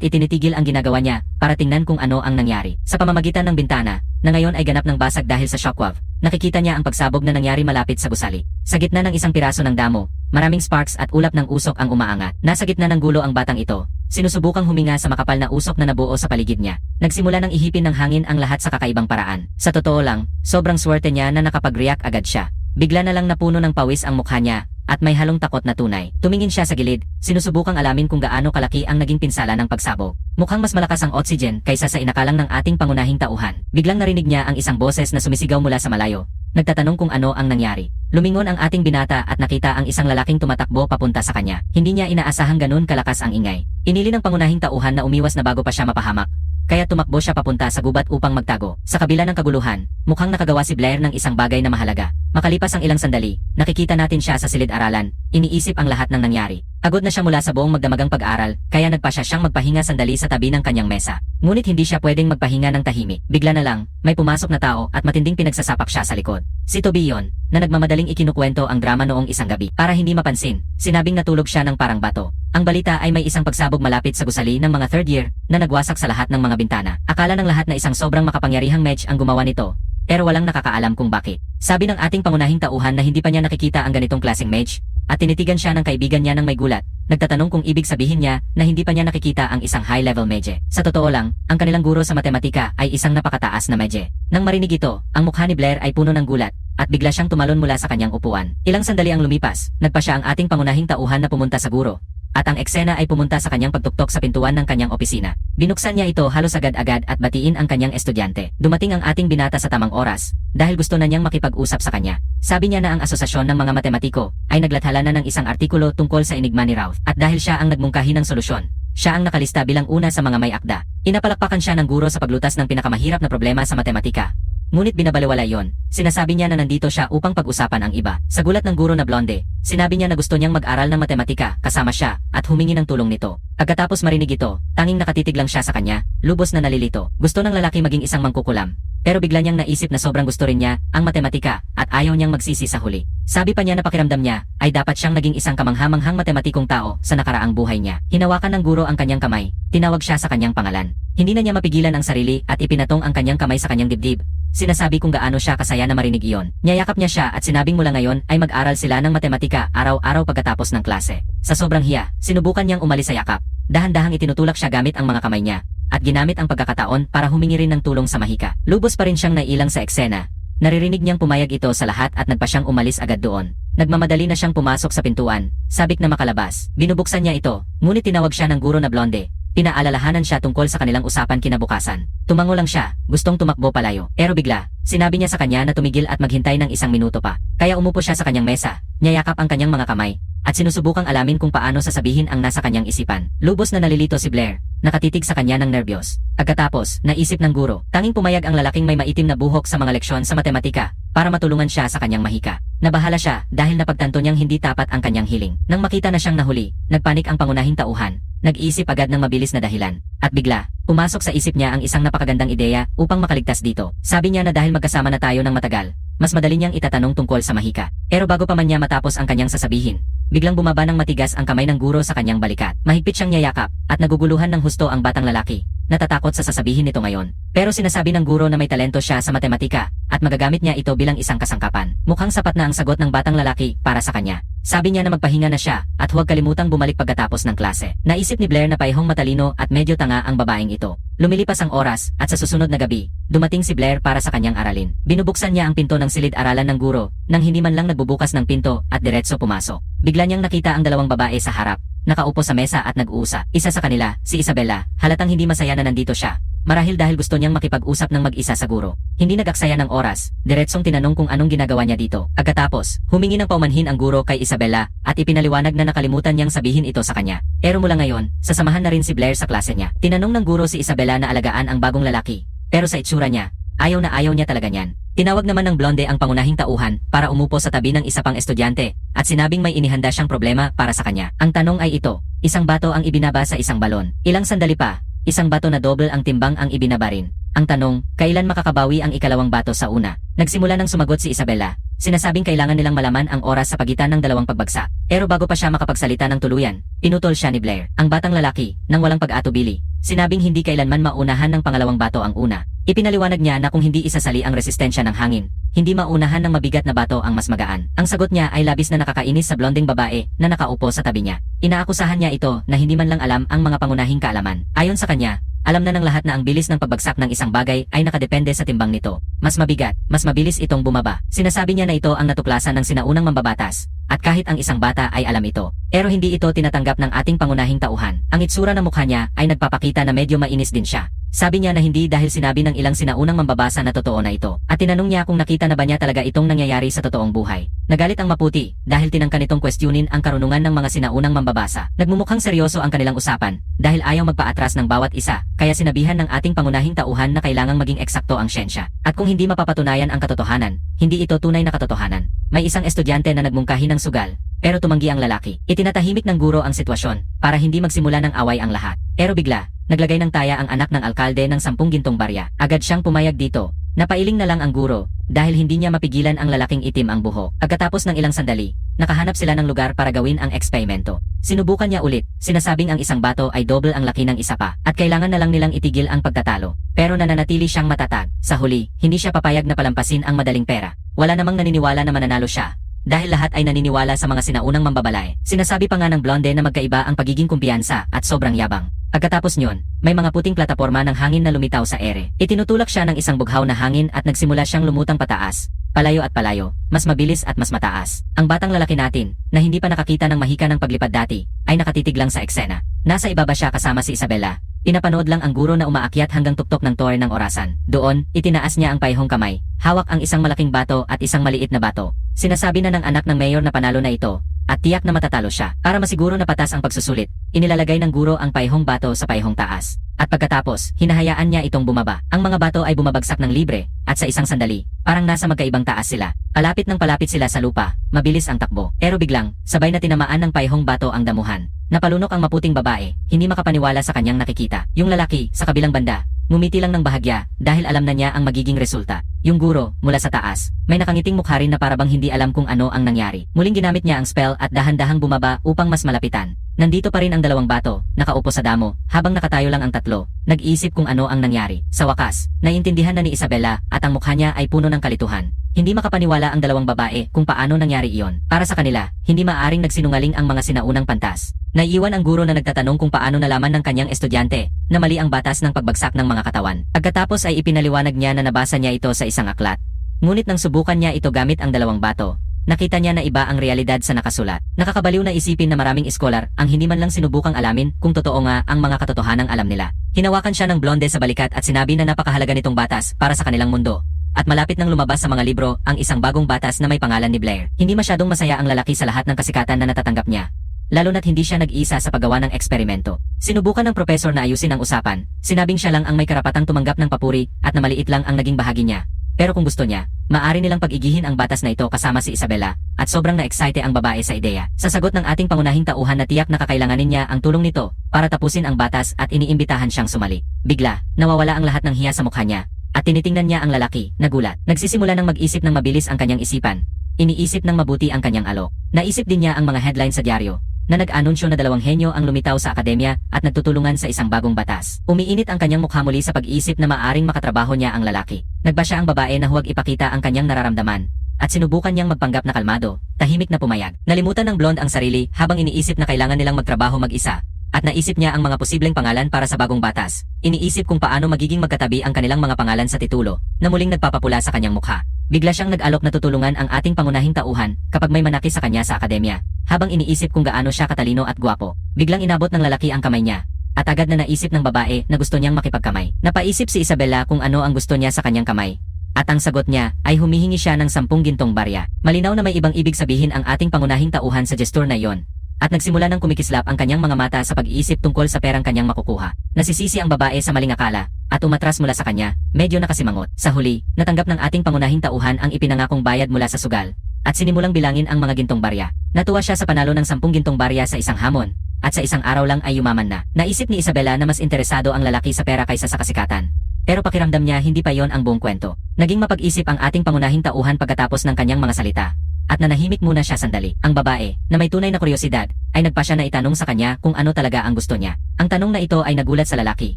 A: itinitigil ang ginagawa niya para tingnan kung ano ang nangyari. Sa pamamagitan ng bintana, na ngayon ay ganap ng basag dahil sa shockwave, nakikita niya ang pagsabog na nangyari malapit sa gusali. Sa gitna ng isang piraso ng damo, maraming sparks at ulap ng usok ang umaangat. Nasa gitna ng gulo ang batang ito. Sinusubukang huminga sa makapal na usok na nabuo sa paligid niya. Nagsimula ng ihipin ng hangin ang lahat sa kakaibang paraan. Sa totoo lang, sobrang swerte niya na nakapag-react agad siya. Bigla na lang napuno ng pawis ang mukha niya, at may halong takot na tunay. Tumingin siya sa gilid, sinusubukang alamin kung gaano kalaki ang naging pinsala ng pagsabog. Mukhang mas malakas ang oxygen kaysa sa inakalang ng ating pangunahing tauhan. Biglang narinig niya ang isang boses na sumisigaw mula sa malayo. Nagtatanong kung ano ang nangyari. Lumingon ang ating binata at nakita ang isang lalaking tumatakbo papunta sa kanya. Hindi niya inaasahang ganun kalakas ang ingay. Inili ng pangunahing tauhan na umiwas na bago pa siya mapahamak. Kaya tumakbo siya papunta sa gubat upang magtago. Sa kabila ng kaguluhan, mukhang nakagawa si Blair ng isang bagay na mahalaga. Makalipas ang ilang sandali, nakikita natin siya sa silid-aralan, iniisip ang lahat ng nangyari. Pagod na siya mula sa buong magdamagang pag-aaral, kaya nagpasya siyang magpahinga sandali sa tabi ng kanyang mesa. Ngunit hindi siya pwedeng magpahinga ng tahimik. Bigla na lang, may pumasok na tao at matinding pinagsasapak siya sa likod. Si Toby yon, na nagmamadaling ikinukwento ang drama noong isang gabi. Para hindi mapansin, sinabing natulog siya ng parang bato. Ang balita ay may isang pagsabog malapit sa gusali ng mga third year na nagwasak sa lahat ng mga bintana. Akala ng lahat na isang sobrang makapangyarihang match ang gumawa nito, pero walang nakakaalam kung bakit. Sabi ng ating pangunahing tauhan na hindi pa niya nakikita ang ganitong klaseng match, at tinitigan siya ng kaibigan niya ng may gulat, nagtatanong kung ibig sabihin niya na hindi pa niya nakikita ang isang high-level medje. Sa totoo lang, ang kanilang guro sa matematika ay isang napakataas na medje. Nang marinig ito, ang mukha ni Blair ay puno ng gulat, at bigla siyang tumalon mula sa kanyang upuan. Ilang sandali ang lumipas, nagpa siya ang ating pangunahing tauhan na pumunta sa guro. At ang eksena ay pumunta sa kanyang pagtuktok sa pintuan ng kanyang opisina. Binuksan niya ito halos agad-agad at batiin ang kanyang estudyante. Dumating ang ating binata sa tamang oras, dahil gusto na niyang makipag-usap sa kanya. Sabi niya na ang asosasyon ng mga matematiko ay naglathala na ng isang artikulo tungkol sa enigma ni Routh. At dahil siya ang nagmungkahi ng solusyon, siya ang nakalista bilang una sa mga may akda. Inapalakpakan siya ng guro sa paglutas ng pinakamahirap na problema sa matematika. Ngunit binabaliwala yon. Sinasabi niya na nandito siya upang pag-usapan ang iba. Sa gulat ng guro na blonde, sinabi niya na gusto niyang mag-aral ng matematika kasama siya at humingi ng tulong nito. Pagkatapos marinig ito, tanging nakatitig lang siya sa kanya, lubos na nalilito. Gusto ng lalaki maging isang mangkukulam. Pero bigla niyang naisip na sobrang gusto rin niya ang matematika at ayaw niyang magsisi sa huli. Sabi pa niya na pakiramdam niya ay dapat siyang naging isang kamanghamanghang matematikong tao sa nakaraang buhay niya. Hinawakan ng guro ang kanyang kamay, tinawag siya sa kanyang pangalan. Hindi na niya mapigilan ang sarili at ipinatong ang kanyang kamay sa kanyang dibdib. Sinasabi kung gaano siya kasaya na marinig iyon. Niyayakap niya siya at sinabing mula ngayon ay mag-aral sila ng matematika araw-araw pagkatapos ng klase. Sa sobrang hiya, sinubukan niyang umalis sa yakap. Dahan-dahang itinutulak siya gamit ang mga kamay niya at ginamit ang pagkakataon para humingi rin ng tulong sa mahika. Lubos pa rin siyang nailang sa eksena. Naririnig niyang pumayag ito sa lahat at nagpa siyang umalis agad doon. Nagmamadali na siyang pumasok sa pintuan, sabik na makalabas. Binubuksan niya ito, ngunit tinawag siya ng guro na blonde. Pinaalalahanan siya tungkol sa kanilang usapan kinabukasan. Tumango lang siya, gustong tumakbo palayo. Pero bigla, sinabi niya sa kanya na tumigil at maghintay ng isang minuto pa. Kaya umupo siya sa kanyang mesa, niyayakap ang kanyang mga kamay, at sinusubukang alamin kung paano sasabihin ang nasa kanyang isipan. Lubos na nalilito si Blair, nakatitig sa kanya ng nerbiyos. Pagkatapos, naisip ng guro, tanging pumayag ang lalaking may maitim na buhok sa mga leksyon sa matematika para matulungan siya sa kanyang mahika. Nabahala siya dahil napagtanto niyang hindi tapat ang kanyang hiling. Nang makita na siyang nahuli, nagpanik ang pangunahing tauhan. Nag-iisip agad ng mabilis na dahilan. At bigla, pumasok sa isip niya ang isang napakagandang ideya upang makaligtas dito. Sabi niya na dahil magkasama na tayo ng matagal, mas madali niyang itatanong tungkol sa mahika. Pero bago pa man niya matapos ang kanyang sasabihin, biglang bumaba ng matigas ang kamay ng guro sa kanyang balikat. Mahigpit siyang niyayakap at naguguluhan ng husto ang batang lalaki. Natatakot sa sasabihin nito ngayon. Pero sinasabi ng guro na may talento siya sa matematika at magagamit niya ito bilang isang kasangkapan. Mukhang sapat na ang sagot ng batang lalaki para sa kanya. Sabi niya na magpahinga na siya at huwag kalimutang bumalik pagkatapos ng klase. Naisip ni Blair na paihong matalino at medyo tanga ang babaeng ito. Lumilipas ang oras at sa susunod na gabi, dumating si Blair para sa kanyang aralin. Binubuksan niya ang pinto ng silid-aralan ng guro nang hindi man lang nagbubukas ng pinto at diretso pumasok. Bigla niyang nakita ang dalawang babae sa harap. Nakaupo sa mesa at nag-uusap. Isa sa kanila, si Isabella, halatang hindi masaya na nandito siya. Marahil dahil gusto niyang makipag-usap ng mag-isa sa guro. Hindi nag-aksaya ng oras, diretsong tinanong kung anong ginagawa niya dito. Pagkatapos, humingi ng paumanhin ang guro kay Isabela at ipinaliwanag na nakalimutan niyang sabihin ito sa kanya. Pero mula ngayon, sasamahan na rin si Blair sa klase niya. Tinanong ng guro si Isabela na alagaan ang bagong lalaki. Pero sa itsura niya, ayaw na ayaw niya talaga niyan. Tinawag naman ng blonde ang pangunahing tauhan para umupo sa tabi ng isa pang estudyante at sinabing may inihanda siyang problema para sa kanya. Ang tanong ay ito, isang bato ang ibinaba sa isang balon. Ilang sandali pa, isang bato na double ang timbang ang ibinaba rin. Ang tanong, kailan makakabawi ang ikalawang bato sa una? Nagsimula ng sumagot si Isabela. Sinasabing kailangan nilang malaman ang oras sa pagitan ng dalawang pagbagsak. Pero bago pa siya makapagsalita ng tuluyan, pinutol siya ni Blair. Ang batang lalaki, nang walang pag-atubili, sinabing hindi kailanman maunahan ng pangalawang bato ang una. Ipinaliwanag niya na kung hindi isasali ang resistensya ng hangin, hindi maunahan ng mabigat na bato ang mas magaan. Ang sagot niya ay labis na nakakainis sa blonding babae na nakaupo sa tabi niya. Inaakusahan niya ito na hindi man lang alam ang mga pangunahing kaalaman. Ayon sa kanya, alam na ng lahat na ang bilis ng pagbagsak ng isang bagay ay nakadepende sa timbang nito. Mas mabigat, mas mabilis itong bumaba. Sinasabi niya na ito ang natuklasan ng sinaunang mambabatas. At kahit ang isang bata ay alam ito. Pero hindi ito tinatanggap ng ating pangunahing tauhan. Ang itsura ng mukha niya ay nagpapakita na medyo mainis din siya. Sabi niya na hindi dahil sinabi ng ilang sinaunang mambabasa na totoo na ito. At tinanong niya kung nakita na ba niya talaga itong nangyayari sa totoong buhay. Nagalit ang maputi dahil tinangka nitong questionin ang karunungan ng mga sinaunang mambabasa. Nagmumukhang seryoso ang kanilang usapan dahil ayaw magpaatras ng bawat isa. Kaya sinabihan ng ating pangunahing tauhan na kailangang maging eksakto ang siyensya. At kung hindi mapapatunayan ang katotohanan, hindi ito tunay na katotohanan. May isang estudyante na nagmungkahi ng sugal, pero tumanggi ang lalaki. Itinatahimik ng guro ang sitwasyon para hindi magsimula ng away ang lahat. Pero bigla, naglagay ng taya ang anak ng alkalde ng 10 gintong barya. Agad siyang pumayag dito. Napailing na lang ang guro dahil hindi niya mapigilan ang lalaking itim ang buhok. Pagkatapos ng ilang sandali, nakahanap sila ng lugar para gawin ang eksperimento. Sinubukan niya ulit, sinasabing ang isang bato ay double ang laki ng isa pa at kailangan na lang nilang itigil ang pagtatalo. Pero nananatili siyang matatag. Sa huli, hindi siya papayag na palampasin ang madaling pera. Wala namang naniniwala na mananalo siya. Dahil lahat ay naniniwala sa mga sinaunang mambabalay. Sinasabi pa nga ng blonde na magkaiba ang pagiging kumpiyansa at sobrang yabang. Pagkatapos nyon, may mga puting plataporma ng hangin na lumitaw sa ere. Itinutulak siya ng isang bughaw na hangin at nagsimula siyang lumutang pataas, palayo at palayo, mas mabilis at mas mataas. Ang batang lalaki natin, na hindi pa nakakita ng mahika ng paglipad dati, ay nakatitig lang sa eksena. Nasa ibaba siya kasama si Isabela. Pinapanood lang ang guro na umaakyat hanggang tuktok ng tore ng orasan. Doon, itinaas niya ang paihong kamay. Hawak ang isang malaking bato at isang maliit na bato. Sinasabi na ng anak ng mayor na panalo na ito, at tiyak na matatalo siya. Para masiguro na patas ang pagsusulit, inilalagay ng guro ang paihong bato sa paihong taas. At pagkatapos, hinahayaan niya itong bumaba. Ang mga bato ay bumabagsak ng libre, at sa isang sandali, parang nasa magkaibang taas sila. Palapit ng palapit sila sa lupa, mabilis ang takbo. Pero biglang, sabay na tinamaan ng paihong bato ang damuhan. Napalunok ang maputing babae, hindi makapaniwala sa kanyang nakikita. Yung lalaki, sa kabilang banda, ngumiti lang ng bahagya dahil alam na niya ang magiging resulta. Yung guro, mula sa taas, may nakangiting mukha rin na parabang hindi alam kung ano ang nangyari. Muling ginamit niya ang spell at dahan-dahang bumaba upang mas malapitan. Nandito pa rin ang dalawang bato, nakaupo sa damo, habang nakatayo lang ang tatlo, nag-iisip kung ano ang nangyari. Sa wakas, naiintindihan na ni Isabela at ang mukha niya ay puno ng kalituhan. Hindi makapaniwala ang dalawang babae kung paano nangyari iyon. Para sa kanila, hindi maaaring nagsinungaling ang mga sinaunang pantas. Naiiwan ang guro na nagtatanong kung paano nalaman ng kanyang estudyante na mali ang batas ng pagbagsak ng mga katawan. Pagkatapos ay ipinaliwanag niya na nabasa niya ito sa isang aklat. Ngunit nang subukan niya ito gamit ang dalawang bato, nakita niya na iba ang realidad sa nakasulat. Nakakabaliw na isipin na maraming iskolar ang hindi man lang sinubukang alamin kung totoo nga ang mga katotohanang alam nila. Hinawakan siya ng blonde sa balikat at sinabi na napakahalaga nitong batas para sa kanilang mundo. At malapit nang lumabas sa mga libro ang isang bagong batas na may pangalan ni Blair. Hindi masyadong masaya ang lalaki sa lahat ng kasikatan na natatanggap niya. Lalo na't hindi siya nag-iisa sa paggawa ng eksperimento. Sinubukan ng profesor na ayusin ang usapan. Sinabing siya lang ang may karapatang tumanggap ng papuri at na maliit lang ang naging bahagi niya. Pero kung gusto niya, maaari nilang pag-igihin ang batas na ito kasama si Isabela at sobrang na-excite ang babae sa ideya. Sa sagot ng ating pangunahing tauhan na tiyak na kakailanganin niya ang tulong nito para tapusin ang batas at iniimbitahan siyang sumali. Bigla, nawawala ang lahat ng hiya sa mukha niya. At tinitingnan niya ang lalaki, nagulat. Nagsisimula ng mag-isip ng mabilis ang kanyang isipan. Iniisip ng mabuti ang kanyang alok. Naisip din niya ang mga headline sa dyaryo, na nag-anunsyo na dalawang henyo ang lumitaw sa akademya at nagtutulungan sa isang bagong batas. Umiinit ang kanyang mukha muli sa pag-iisip na maaring makatrabaho niya ang lalaki. Nagbasya ang babae na huwag ipakita ang kanyang nararamdaman, at sinubukan niyang magpanggap na kalmado, tahimik na pumayag. Nalimutan ng blonde ang sarili habang iniisip na kailangan nilang magtrabaho mag-isa. At naisip niya ang mga posibleng pangalan para sa bagong batas. Iniisip kung paano magiging magkatabi ang kanilang mga pangalan sa titulo na muling nagpapapula sa kanyang mukha. Bigla siyang nag-alok na tutulungan ang ating pangunahing tauhan kapag may manaki sa kanya sa akademya. Habang iniisip kung gaano siya katalino at gwapo, biglang inabot ng lalaki ang kamay niya. at agad na naisip ng babae na gusto niyang makipagkamay. Napaisip si Isabela kung ano ang gusto niya sa kanyang kamay. At ang sagot niya ay humihingi siya ng 10 gintong barya. Malinaw na may ibang ibig sabihin ang ating pangunahing tauhan sa gesture na iyon. At nagsimula ng kumikislap ang kanyang mga mata sa pag-iisip tungkol sa perang kanyang makukuha. Nasisisi ang babae sa maling akala at umatras mula sa kanya, medyo nakasimangot. Sa huli, natanggap ng ating pangunahing tauhan ang ipinangakong bayad mula sa sugal at sinimulang bilangin ang mga gintong barya. Natuwa siya sa panalo ng 10 gintong barya sa isang hamon at sa isang araw lang ay yumaman na. Naisip ni Isabela na mas interesado ang lalaki sa pera kaysa sa kasikatan. Pero pakiramdam niya hindi pa yon ang buong kwento. Naging mapag-isip ang ating pangunahing tauhan pagkatapos ng kanyang mga salita. At nanahimik muna siya sandali. Ang babae, na may tunay na kuryosidad, ay nagpasya na itanong sa kanya kung ano talaga ang gusto niya. Ang tanong na ito ay nagulat sa lalaki.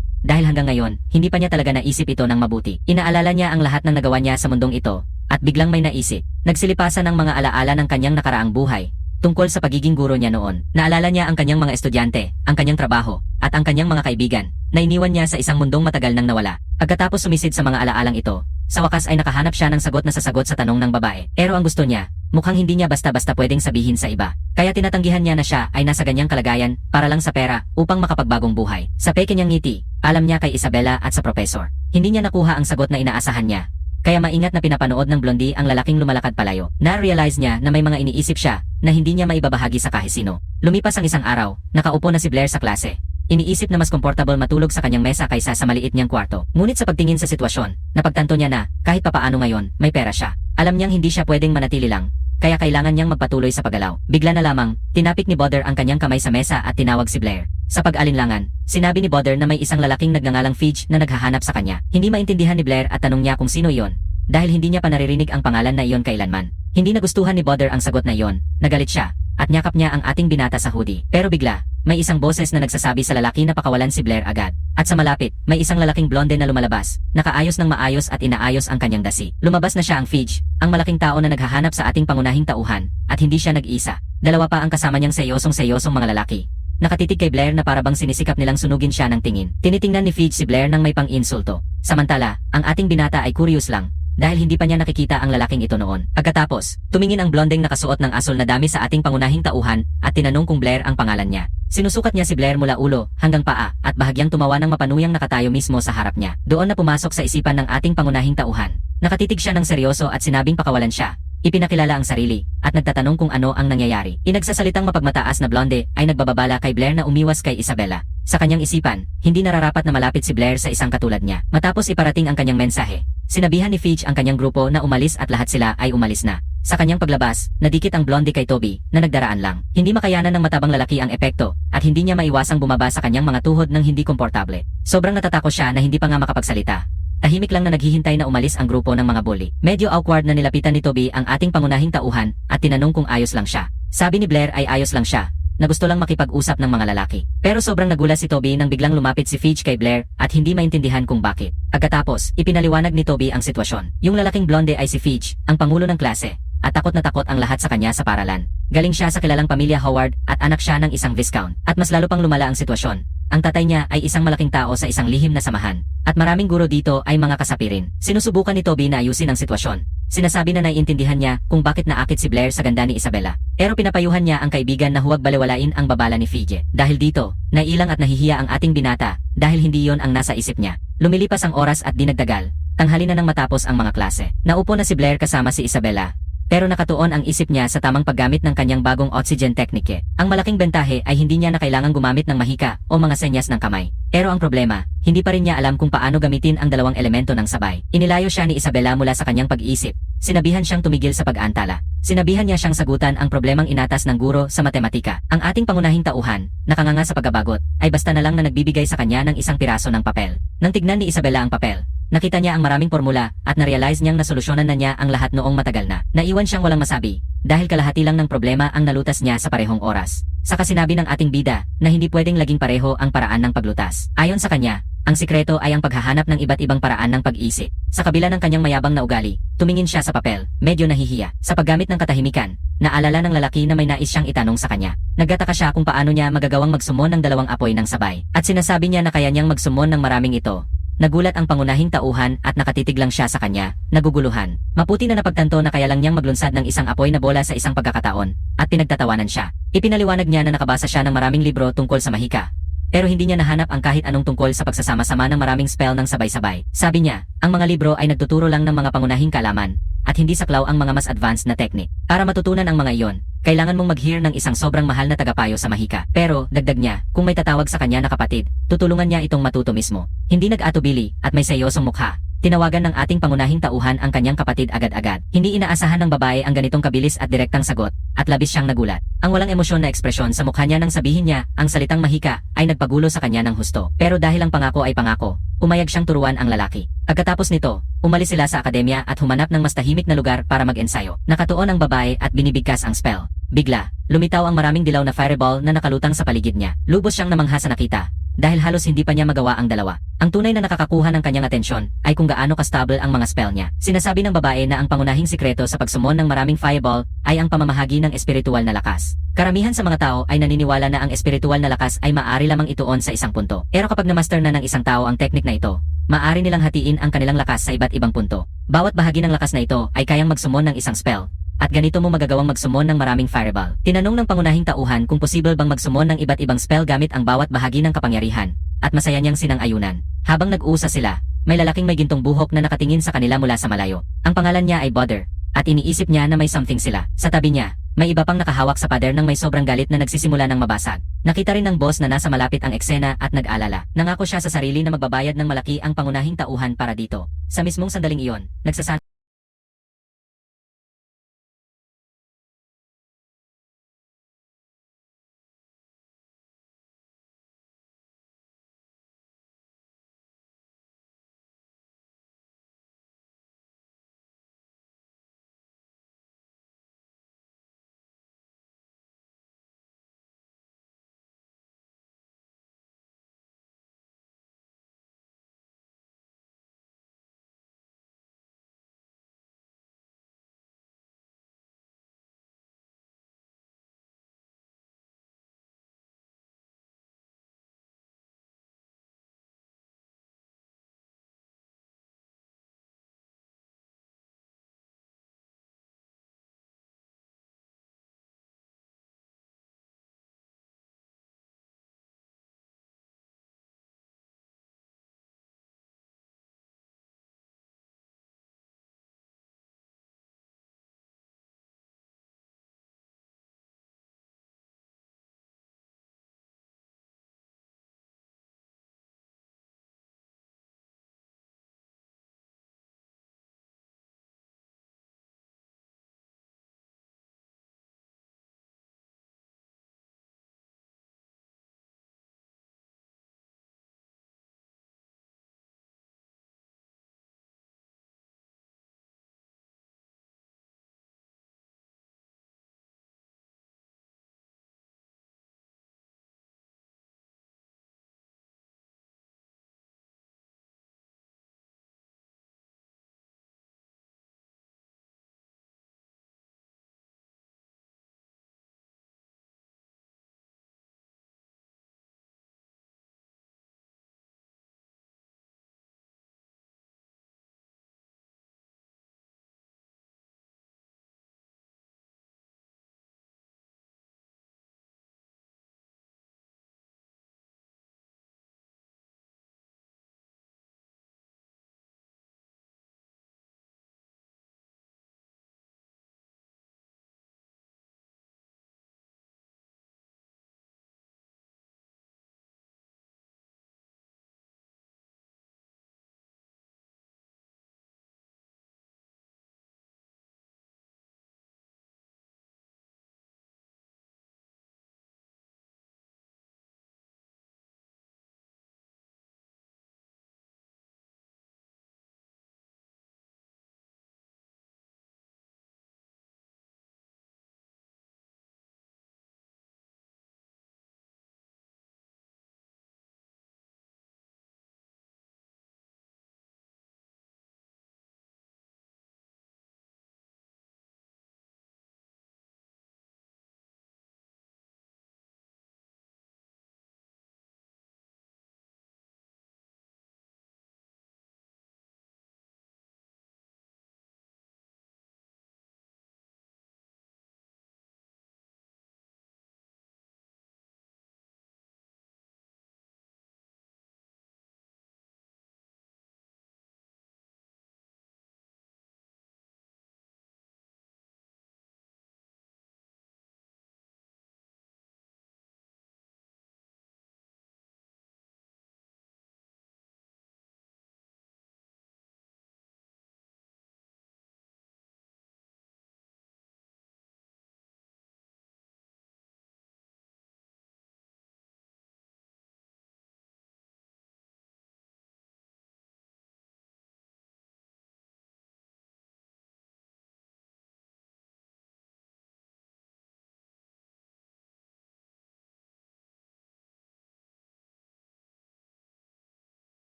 A: Dahil hanggang ngayon, hindi pa niya talaga naisip ito ng mabuti. Inaalala niya ang lahat ng nagawa niya sa mundong ito. At biglang may naisip. Nagsilipasan ng mga alaala ng kanyang nakaraang buhay. Tungkol sa pagiging guro niya noon. Naalala niya ang kanyang mga estudyante, ang kanyang trabaho, at ang kanyang mga kaibigan, na iniwan niya sa isang mundong matagal nang nawala. Pagkatapos sumisid sa mga alaalang ito, sa wakas ay nakahanap siya ng sagot na sasagot sa tanong ng babae. Pero ang gusto niya, mukhang hindi niya basta-basta pwedeng sabihin sa iba. Kaya tinatanggihan niya na siya ay nasa ganyang kalagayan para lang sa pera upang makapagbagong buhay. Sa peke niyang ngiti, alam niya kay Isabela at sa professor. Hindi niya nakuha ang sagot na inaasahan niya. Kaya maingat na pinapanood ng Blondie ang lalaking lumalakad palayo. Na-realize niya na may mga iniisip siya na hindi niya maibabahagi sa kahit sino. Lumipas ang isang araw, nakaupo na si Blair sa klase. Iniisip na mas komportable matulog sa kanyang mesa kaysa sa maliit niyang kwarto. Ngunit sa pagtingin sa sitwasyon, napagtanto niya na kahit papaano ngayon, may pera siya. Alam niyang hindi siya pwedeng manatili lang, kaya kailangan niyang magpatuloy sa paggalaw. Bigla na lamang, tinapik ni Boder ang kanyang kamay sa mesa at tinawag si Blair. Sa pag-alinlangan, sinabi ni Boder na may isang lalaking nagngangalang Fidge na naghahanap sa kanya. Hindi maintindihan ni Blair at tanong niya kung sino iyon. Dahil hindi niya pa naririnig ang pangalan na iyon kailanman. Hindi nagustuhan ni Boder ang sagot na iyon, nagalit siya, at nyakap niya ang ating binata sa hoodie. Pero bigla, may isang boses na nagsasabi sa lalaki na pakawalan si Blair agad. At sa malapit, may isang lalaking blonde na lumalabas, nakaayos ng maayos at inaayos ang kanyang dasi. Lumabas na siya ang Fidge, ang malaking tao na naghahanap sa ating pangunahing tauhan, at hindi siya nag-isa. Dalawa pa ang kasama niyang seyosong mga lalaki. Nakatitig kay Blair na parabang sinisikap nilang sunugin siya ng tingin. Tinitingnan ni Fidge si Blair nang may pang-insulto. Samantala, ang ating binata ay curious lang, dahil hindi pa niya nakikita ang lalaking ito noon. Pagkatapos, tumingin ang blondeng nakasuot ng asul na dami sa ating pangunahing tauhan at tinanong kung Blair ang pangalan niya. Sinusukat niya si Blair mula ulo hanggang paa at bahagyang tumawa ng mapanuyang nakatayo mismo sa harap niya. Doon na pumasok sa isipan ng ating pangunahing tauhan. Nakatitig siya ng seryoso at sinabing pakawalan siya. Ipinakilala ang sarili at nagtatanong kung ano ang nangyayari. Inagsasalitang mapagmataas na blonde ay nagbababala kay Blair na umiwas kay Isabela. Sa kanyang isipan, hindi nararapat na malapit si Blair sa isang katulad niya. Matapos iparating ang kanyang mensahe, sinabihan ni Fidge ang kanyang grupo na umalis at lahat sila ay umalis na. Sa kanyang paglabas, nadikit ang blondie kay Toby na nagdaraan lang. Hindi makayanan ng matabang lalaki ang epekto at hindi niya maiwasang bumaba sa kanyang mga tuhod nang hindi komportable. Sobrang natatakot siya na hindi pa nga makapagsalita. Tahimik lang na naghihintay na umalis ang grupo ng mga bully. Medyo awkward na nilapitan ni Toby ang ating pangunahing tauhan at tinanong kung ayos lang siya. Sabi ni Blair ay ayos lang siya, na gusto lang makipag-usap ng mga lalaki. Pero sobrang nagulat si Toby nang biglang lumapit si Fidge kay Blair at hindi maintindihan kung bakit. Pagkatapos, ipinaliwanag ni Toby ang sitwasyon. Yung lalaking blonde ay si Fidge, ang pangulo ng klase, at takot na takot ang lahat sa kanya sa paralan. Galing siya sa kilalang pamilya Howard at anak siya ng isang viscount. At mas lalo pang lumala ang sitwasyon. Ang tatay niya ay isang malaking tao sa isang lihim na samahan. At maraming guro dito ay mga kasapi rin. Sinusubukan ni Toby na ayusin ang sitwasyon. Sinasabi na naiintindihan niya kung bakit naakit si Blair sa ganda ni Isabela. Pero pinapayuhan niya ang kaibigan na huwag balewalain ang babala ni Fidge. Dahil dito, nailang at nahihiya ang ating binata dahil hindi yon ang nasa isip niya. Lumilipas ang oras at di nagtagal. Tanghali na nang matapos ang mga klase. Naupo na si Blair kasama si Isabela. Pero nakatuon ang isip niya sa tamang paggamit ng kanyang bagong oxygen technique. Ang malaking bentahe ay hindi niya na kailangang gumamit ng mahika o mga senyas ng kamay. Pero ang problema, hindi pa rin niya alam kung paano gamitin ang dalawang elemento ng sabay. Inilayo siya ni Isabela mula sa kanyang pag-iisip. Sinabihan siyang tumigil sa pag-aantala. Sinabihan niya siyang sagutan ang problemang inatas ng guro sa matematika. Ang ating pangunahing tauhan, nakanganga sa pagkabagot, ay basta na lang na nagbibigay sa kanya ng isang piraso ng papel. Nang tignan ni Isabela ang papel, nakita niya ang maraming formula at na-realize niyang nasolusyonan na niya ang lahat noong matagal na. Naiwan siyang walang masabi dahil kalahati lang ng problema ang nalutas niya sa parehong oras. Saka sinabi ng ating bida na hindi pwedeng laging pareho ang paraan ng paglutas. Ayon sa kanya, ang sikreto ay ang paghahanap ng iba't ibang paraan ng pag-isip. Sa kabila ng kanyang mayabang na ugali, tumingin siya sa papel, medyo nahihiya. Sa paggamit ng katahimikan, naalala ng lalaki na may nais siyang itanong sa kanya. Nagtataka siya kung paano niya magagawang magsumon ng dalawang apoy ng sabay. At sinasabi niya na kaya niyang magsumon ng maraming ito. Nagulat ang pangunahing tauhan at nakatitig lang siya sa kanya, naguguluhan. Maputi na napagtanto na kaya lang niyang maglunsad ng isang apoy na bola sa isang pagkakataon, at pinagtatawanan siya. Ipinaliwanag niya na nakabasa siya ng maraming libro tungkol sa mahika. Pero hindi niya nahanap ang kahit anong tungkol sa pagsasama-sama ng maraming spell ng sabay-sabay. Sabi niya, ang mga libro ay nagtuturo lang ng mga pangunahing kaalaman, at hindi saklaw ang mga mas advanced na technique. Para matutunan ang mga iyon, kailangan mong mag-hire ng isang sobrang mahal na tagapayo sa mahika. Pero, dagdag niya, kung may tatawag sa kanya na kapatid, tutulungan niya itong matuto mismo. Hindi nag-atubili, at may seryosong mukha. Tinawagan ng ating pangunahing tauhan ang kanyang kapatid agad-agad. Hindi inaasahan ng babae ang ganitong kabilis at direktang sagot, at labis siyang nagulat. Ang walang emosyon na ekspresyon sa mukha niya nang sabihin niya, ang salitang mahika, ay nagpagulo sa kanya ng husto. Pero dahil ang pangako ay pangako, umayag siyang turuan ang lalaki. Pagkatapos nito, umalis sila sa akademya at humanap ng mas tahimik na lugar para mag-ensayo. Nakatuon ang babae at binibigkas ang spell. Bigla, lumitaw ang maraming dilaw na fireball na nakalutang sa paligid niya. Lubos siyang namangha sa nakita, dahil halos hindi pa niya magawa ang dalawa. Ang tunay na nakakakuha ng kanyang atensyon ay kung gaano ka-stable ang mga spell niya. Sinasabi ng babae na ang pangunahing sikreto sa pagsumon ng maraming fireball ay ang pamamahagi ng espiritual na lakas. Karamihan sa mga tao ay naniniwala na ang espiritual na lakas ay maaari lamang ituon sa isang punto. Pero kapag na-master na ng isang tao ang teknik na ito, maaari nilang hatiin ang kanilang lakas sa iba't ibang punto. Bawat bahagi ng lakas na ito ay kayang magsumon ng isang spell. At ganito mo magagawang magsumon ng maraming fireball. Tinanong ng pangunahing tauhan kung posible bang magsumon ng iba't ibang spell gamit ang bawat bahagi ng kapangyarihan, at masaya niyang sinang-ayunan. Habang nag-uusap sila, may lalaking may gintong buhok na nakatingin sa kanila mula sa malayo. Ang pangalan niya ay Butter, at iniisip niya na may something sila. Sa tabi niya, may iba pang nakahawak sa pader ng may sobrang galit na nagsisimula ng mabasag. Nakita rin ng boss na nasa malapit ang eksena at nag-alala. Nangako siya sa sarili na magbabayad ng malaki ang pangunahing tauhan para dito. Sa mismong sandaling iyon, nagsasan